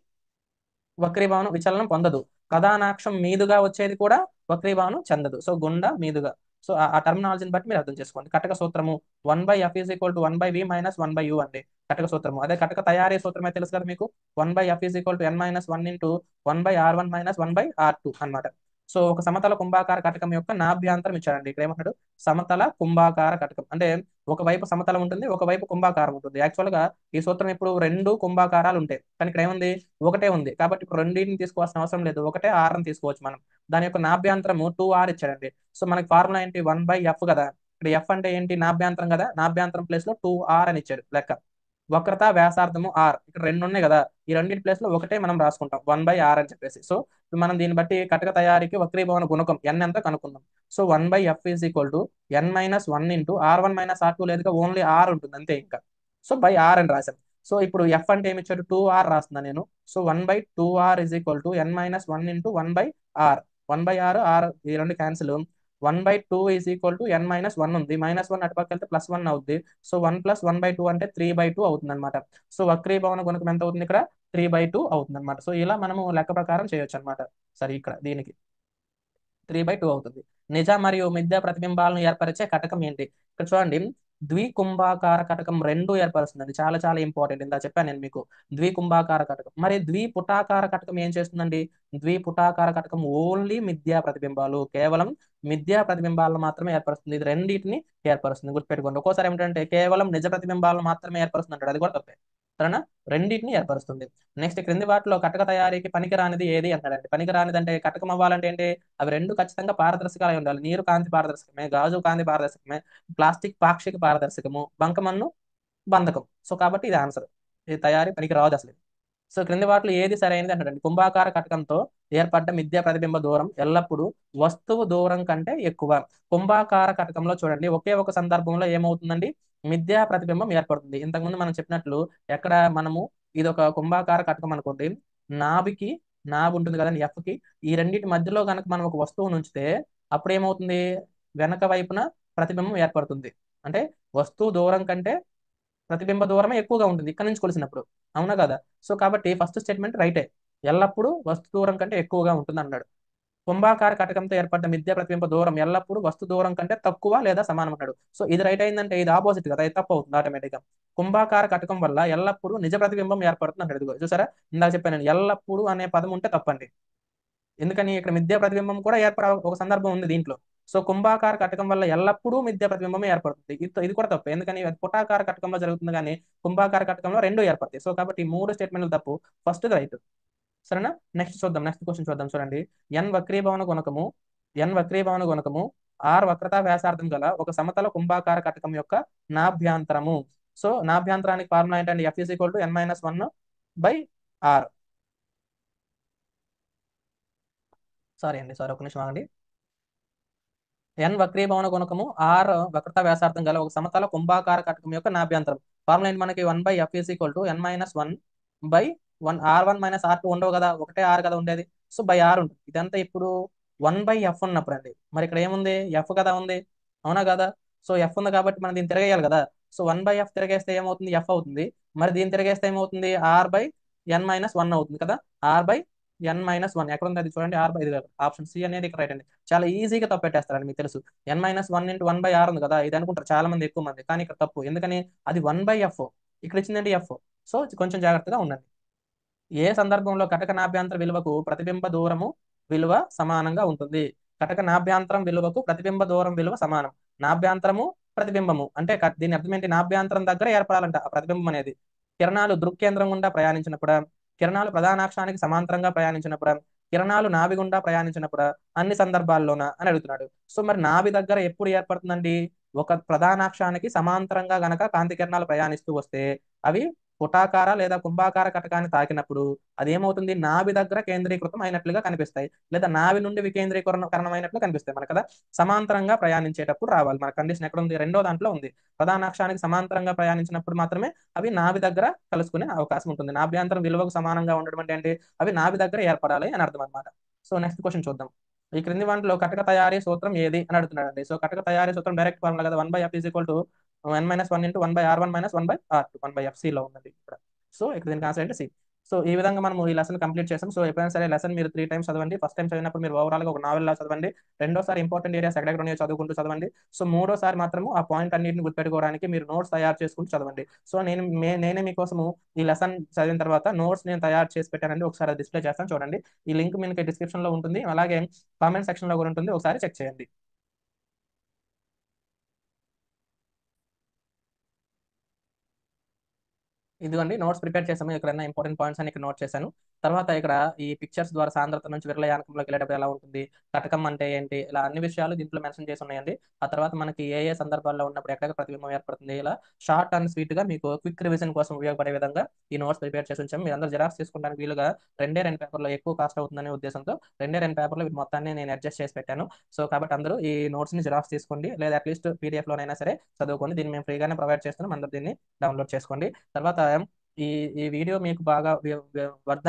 వక్రీభవనం విచలనం పొందదు. ప్రధానాక్షం మీదుగా వచ్చేది కూడా వక్రీభవనం చెందదు. సో గుండా, మీదుగా. సో ఆ టర్మినాలజీని బట్టి మీరు అర్థం చేసుకోండి. కటక సూత్రము 1/F = 1/V - 1/U అండి కటక సూత్రము. అదే కటక తయారీ సూత్రం అయితే తెలుసు కదా మీకు, 1/F = N - 1 × 1/R1 - 1/R2 అన్నమాట. సో ఒక సమతల కుంభాకార కటకం యొక్క నాభ్యంతరం ఇచ్చాడండి. ఇక్కడ ఏమంటాడు? సమతల కుంభాకార కటకం అంటే ఒకవైపు సమతలం ఉంటుంది, ఒకవైపు కుంభాకారం ఉంటుంది. యాక్చువల్ గా ఈ సూత్రం ఇప్పుడు రెండు కుంభాకారాలు ఉంటాయి, కానీ ఇక్కడ ఏముంది? ఒకటే ఉంది. కాబట్టి ఇప్పుడు రెండింటిని తీసుకోవాల్సిన అవసరం లేదు, ఒకటే ఆర్ అని తీసుకోవచ్చు మనం. దాని యొక్క నాభ్యంతరము 2R ఇచ్చాడండి. సో మనకి ఫార్ములా ఏంటి? 1/F కదా. ఇక్కడ F అంటే ఏంటి? నాభ్యంతరం కదా. నాభ్యంతరం ప్లేస్ లో 2R అని ఇచ్చాడు లెక్క. వక్రత వ్యాసార్థము R ఇక్కడ రెండు ఉన్నాయి కదా, ఈ రెండింటి ప్లేస్ లో ఒకటే మనం రాసుకుంటాం 1/R అని చెప్పేసి. సో ఇప్పుడు మనం దీన్ని బట్టి కటక తయారీకి వక్రీభవన గుణకం N ఎంత కనుక్కుందాం. So 1/F = N - 1 × R1 - R2 లేదుగా, ఓన్లీ R ఉంటుంది అంతే ఇంకా. సో R అని రాశాం. సో ఇప్పుడు F అంటే ఏమి ఇచ్చాడు? 2R రాస్తున్నా నేను. So 1/2R = N - 1 × 1/R. 1/R R ఈ రెండు క్యాన్సిల్. 1/2 = N - 1 ఉంది, -1 అటు పక్క వెళ్తే +1 అవుద్ది. సో 1 + 1/2 అంటే 3/2 అవుతుంది అనమాట. సో వక్రీభవన గుణకం ఎంత అవుతుంది ఇక్కడ? 3/2 అవుతుంది అనమాట. సో ఇలా మనము లెక్క ప్రకారం చేయొచ్చు అనమాట. సరే, ఇక్కడ దీనికి 3/2 అవుతుంది. నిజ మరియు మిథ్యా ప్రతిబింబాలను ఏర్పరిచే కటకం ఏంటి? ఇక్కడ చూడండి, ద్వికుంభాకార కటకం రెండు ఏర్పరుస్తుందండి. చాలా చాలా ఇంపార్టెంట్. ఇందా చెప్పాను నేను మీకు, ద్వికుంభాకార కటకం. మరి ద్విపుటాకార కటకం ఏం చేస్తుందండి? ద్విపుటాకార కటకం ఓన్లీ మిథ్యా ప్రతిబింబాలు, కేవలం మిథ్యా ప్రతిబింబాలను మాత్రమే ఏర్పరుస్తుంది. ఇది రెండింటిని ఏర్పరుస్తుంది, గుర్తుపెట్టుకోండి. ఒక్కోసారి ఏమిటంటే కేవలం నిజ ప్రతిబింబాలను మాత్రమే ఏర్పరుస్తుంది అంటాడు, అది కూడా తప్పే. సరేనా? రెండింటిని ఏర్పరుస్తుంది. నెక్స్ట్, క్రింది వాటిలో కటక తయారీకి పనికిరానిది ఏది అంటాడండి. పనికిరానిది అంటే కటకం అవ్వాలంటే ఏంటి? అవి రెండు ఖచ్చితంగా పారదర్శకాలు అయి ఉండాలి. నీరు కాంతి పారదర్శకమే, గాజు కాంతి పారదర్శకమే, ప్లాస్టిక్ పాక్షిక పారదర్శకము, బంకమన్ను బంధకం. సో కాబట్టి ఇది ఆన్సర్. ఇది తయారీ పనికి రాదు అసలు. సో క్రింది వాటిలో ఏది సరైనది అంటాడండి. కుంభాకార కటకంతో ఏర్పడ్డ మిథ్యా ప్రతిబింబ దూరం ఎల్లప్పుడూ వస్తువు దూరం కంటే ఎక్కువ. కుంభాకార కటకంలో చూడండి, ఒకే ఒక సందర్భంలో ఏమవుతుందండి? మిథ్యా ప్రతిబింబం ఏర్పడుతుంది. ఇంతకుముందు మనం చెప్పినట్లు, ఎక్కడ మనము ఇది ఒక కుంభాకార కటకం అనుకోండి, నాభికి నాభి ఉంటుంది కదండి F కి, ఈ రెండింటి మధ్యలో కనుక మనం ఒక వస్తువును ఉంచితే అప్పుడు ఏమవుతుంది? వెనక వైపున ప్రతిబింబం ఏర్పడుతుంది. అంటే వస్తువు దూరం కంటే ప్రతిబింబ దూరమే ఎక్కువగా ఉంటుంది ఇక్కడ నుంచి కొలిసినప్పుడు. అవునా కదా? సో కాబట్టి ఫస్ట్ స్టేట్మెంట్ రైటే, ఎల్లప్పుడూ వస్తు దూరం కంటే ఎక్కువగా ఉంటుంది అన్నాడు. కుంభాకార కటకంతో ఏర్పడ్డ మిథ్యా ప్రతిబింబ దూరం ఎల్లప్పుడూ వస్తు దూరం కంటే తక్కువ లేదా సమానం అన్నాడు. సో ఇది రైట్ అయిందంటే ఇది ఆపోజిట్ కదా, ఇది తప్పు అవుతుంది ఆటోమేటిక్ గా. కుంభాకార కటకం వల్ల ఎల్లప్పుడూ నిజ ప్రతిబింబం ఏర్పడుతుంది అంటాడు. ఇదిగో చూసారా, ఇందాక చెప్పాను నేను, ఎల్లప్పుడూ అనే పదం ఉంటే తప్పండి. ఎందుకని? ఇక్కడ మిథ్యా ప్రతిబింబం కూడా ఏర్పడ ఒక సందర్భం ఉంది దీంట్లో. సో కుంభాకార కటకం వల్ల ఎల్లప్పుడూ మిథ్యా ప్రతిబింబం ఏర్పడుతుంది, ఇది కూడా తప్పు. ఎందుకని? అది పుటాకార కటకంలో జరుగుతుంది, కానీ కుంభాకార కటకంలో రెండు ఏర్పడతాయి. సో కాబట్టి ఈ మూడు స్టేట్మెంట్లు తప్పు, ఫస్ట్ రైట్. సరేనా? నెక్స్ట్ చూద్దాం, నెక్స్ట్ క్వశ్చన్ చూద్దాం. చూడండి, ఎన్ వక్రీభవన గుణకము ఆర్ వక్రతా వ్యాసార్థం గల ఒక సమతల కుంభాకార కటకం యొక్క నాభ్యాంతరము. సో నాభ్యాంతరానికి ఫార్ములా ఏంటంటే F is equal to n-1/r. Sorry ఒక నిమిషం ఆగండి. n వక్రీభవన గుణకము ఆర్ వక్రతా వ్యాసార్థం గల ఒక సమతల కుంభాకార కటకం యొక్క నాభ్యంతరం. ఫార్ములా ఏంటి మనకి 1/f is equal to n-1/1 r1 - r2 ఉండవు కదా, ఒకటే ఆర్ కదా ఉండేది. సో బై ఆర్ ఉంటుంది. ఇదంతా ఇప్పుడు 1/f ఉన్నప్పుడు అండి. మరి ఇక్కడ ఏముంది, ఎఫ్ కదా ఉంది, అవునా కదా? సో ఎఫ్ ఉంది కాబట్టి మనం దీన్ని తిరగేయాలి కదా. సో 1/f తిరగేస్తే ఏమవుతుంది, ఎఫ్ అవుతుంది. మరి దీన్ని తిరగేస్తే ఏమవుతుంది, r/n-1 అవుతుంది కదా. r/n-1 ఎక్కడ ఉంది అది చూడండి, ఇది ఆప్షన్ సి అనేది ఇక్కడ రైట్ అండి. చాలా ఈజీగా తప్పు పెట్టేస్తారని మీకు తెలుసు. n-1 × 1/r ఉంది కదా, ఇది అనుకుంటారు చాలా మంది, ఎక్కువ మంది. కానీ ఇక్కడ తప్పు, ఎందుకని అది 1/f, ఇక్కడ ఇచ్చిందండి ఎఫ్. సో కొంచెం జాగ్రత్తగా ఉండండి. ఏ సందర్భంలో కటక నాభ్యంతర విలువకు ప్రతిబింబ దూరము విలువ సమానంగా ఉంటుంది. కటక నాభ్యంతరం విలువకు ప్రతిబింబ దూరం విలువ సమానం. నాభ్యంతరము ప్రతిబింబము అంటే దీని అర్థం ఏంటి, నాభ్యంతరం దగ్గర ఏర్పడాలంట ఆ ప్రతిబింబం అనేది. కిరణాలు దృక్కేంద్రం గుండా ప్రయాణించినప్పుడు, కిరణాలు ప్రధానాక్షానికి సమాంతరంగా ప్రయాణించినప్పుడు, కిరణాలు నాభి గుండా ప్రయాణించినప్పుడు, అన్ని సందర్భాల్లోన అని అడుగుతున్నాడు. సో మరి నాభి దగ్గర ఎప్పుడు ఏర్పడుతుందండి, ఒక ప్రధానాక్షానికి సమాంతరంగా గనక కాంతి కిరణాలు ప్రయాణిస్తూ వస్తే అవి పుటాకార లేదా కుంభాకార కటకాన్ని తాకినప్పుడు అదేమవుతుంది, నాభి దగ్గర కేంద్రీకృతం అయినట్లుగా కనిపిస్తాయి, లేదా నాభి నుండి వికేంద్రీకరణం అయినట్లు కనిపిస్తాయి మనకు కదా. సమాంతరంగా ప్రయాణించేటప్పుడు రావాలి. మన కండిషన్ ఎక్కడ ఉంది, రెండో దాంట్లో ఉంది. ప్రధానాక్షానికి సమాంతరంగా ప్రయాణించినప్పుడు మాత్రమే అవి నాభి దగ్గర కలుసుకునే అవకాశం ఉంటుంది. నాభ్యంతరం విలువకు సమానంగా ఉండడం అంటే ఏంటి, అవి నాభి దగ్గర ఏర్పడాలి అని అర్థం అనమాట. సో నెక్స్ట్ క్వశ్చన్ చూద్దాం. ఈ క్రింది వాటిలో కటక తయారీ సూత్రం ఏది అని అడుగుతున్నాడండి. సో కటక తయారీ సూత్రం డైరెక్ట్ ఫార్ములా కదా, 1/f is equal to n-1 × 1/r1 - 1/r2 1/f లో ఉందండి ఇక్కడ. సో ఇక్కడ దీనికి ఆన్సర్ అంటే సి. సో ఈ విధంగా మనం ఈ లెసన్ కంప్లీట్ చేసాం. సో ఎప్పుడైనా సరే లెసన్ మీరు 3 టైమ్స్ చదవండి. ఫస్ట్ టైం చదివినప్పుడు మీరు ఓవరాల్ గా ఒక నావెల్ లా చదవండి. రెండోసారి ఇంపార్టెంట్ ఏరియాస్ ఎక్కడెక్కడ ఉన్నాయో చదువుకుంటూ చదవండి. సో మూడోసారి మాత్రము ఆ పాయింట్ అన్నింటిని గుర్తుపెట్టుకోవడానికి మీరు నోట్స్ తయారు చేసుకుంటూ చదవండి. సో నేనే మీకోసము ఈ లెసన్ చదివిన తర్వాత నోట్స్ నేను తయారు చేసి పెట్టానండి. ఒకసారి డిస్ప్లే చేస్తాను చూడండి. ఈ లింక్ మీకు డిస్క్రిప్షన్ లో ఉంటుంది, అలాగే కామెంట్ సెక్షన్ లో కూడా ఉంటుంది, ఒకసారి చెక్ చేయండి. ఇదిగోండి నోట్స్ ప్రిపేర్ చేసాము. ఎక్కడైనా ఇంపార్టెంట్ పాయింట్స్ అని ఇక్కడ నోట్ చేశాను. తర్వాత ఇక్కడ ఈ పిక్చర్స్ ద్వారా సాంద్రత నుంచి విరళయానకంలోకి వెళ్ళేటప్పుడు ఎలా ఉంటుంది, కటకం అంటే ఏంటి, ఇలా అన్ని విషయాలు దీంట్లో మెన్షన్ చేసి ఉన్నాయండి. ఆ తర్వాత మనకి ఏ ఏ సందర్భాల్లో ఉన్నప్పుడు ఎక్కడ ప్రతిబింబం ఏర్పడుతుంది, ఇలా షార్ట్ అండ్ స్వీట్ గా మీకు క్విక్ రివిజన్ కోసం ఉపయోగపడే విధంగా ఈ నోట్స్ ప్రిపేర్ చేసి ఉంచాము. మీరు అందరూ జెరాక్స్ చేసుకోవడానికి వీలుగా రెండు పేపర్లో ఎక్కువ కాస్ట్ అవుతుందనే ఉద్దేశంతో రెండు పేపర్లో వీటి మొత్తాన్ని నేను అడ్జస్ట్ చేసి పెట్టాను. సో కాబట్టి అందరూ ఈ నోట్స్ ని జెరాక్స్ తీసుకోండి, లేదా అట్లీస్ట్ పీడిఎఫ్ లోనైనా సరే చదువుకోండి. దీన్ని మేము ఫ్రీగానే ప్రొవైడ్ చేస్తున్నాం, అందరూ దీన్ని డౌన్లోడ్ చేసుకోండి. తర్వాత ఈ ఈ వీడియో మీకు బాగా వర్తి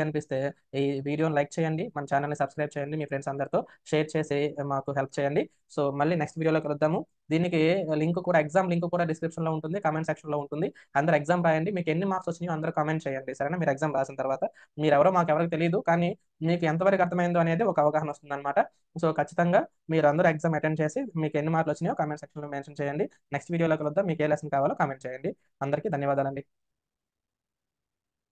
అనిపిస్తే ఈ వీడియోని లైక్ చేయండి, మన ఛానల్ని సబ్స్క్రైబ్ చేయండి, మీ ఫ్రెండ్స్ అందరితో షేర్ చేసి మాకు హెల్ప్ చేయండి. సో మళ్ళీ నెక్స్ట్ వీడియోలో కలుద్దాము. దీనికి లింక్ కూడా, ఎగ్జామ్ లింక్ కూడా డిస్క్రిప్షన్ లో ఉంటుంది, కామెంట్ సెక్షన్ లో ఉంటుంది. అందరూ ఎగ్జామ్ రాయండి. మీకు ఎన్ని మార్క్స్ వచ్చినాయో అందరూ కామెంట్ చేయండి, సరేనా? మీరు ఎగ్జామ్ రాసిన తర్వాత మీరు ఎవరో మాకు ఎవరికి తెలియదు, కానీ మీకు ఎంతవరకు అర్థమైందో అనేది ఒక అవగాహన వస్తుంది అనమాట. సో ఖచ్చితంగా మీరు అందరూ ఎగ్జామ్ అటెండ్ చేసి మీకు ఎన్ని మార్కులు వచ్చినాయో కామెంట్ సెక్షన్ లో మెన్షన్ చేయండి. నెక్స్ట్ వీడియోలో కలుద్దాం. మీకు ఏ లెసన్ కావాలో కామెంట్ చేయండి. అందరికీ ధన్యవాదాలండి.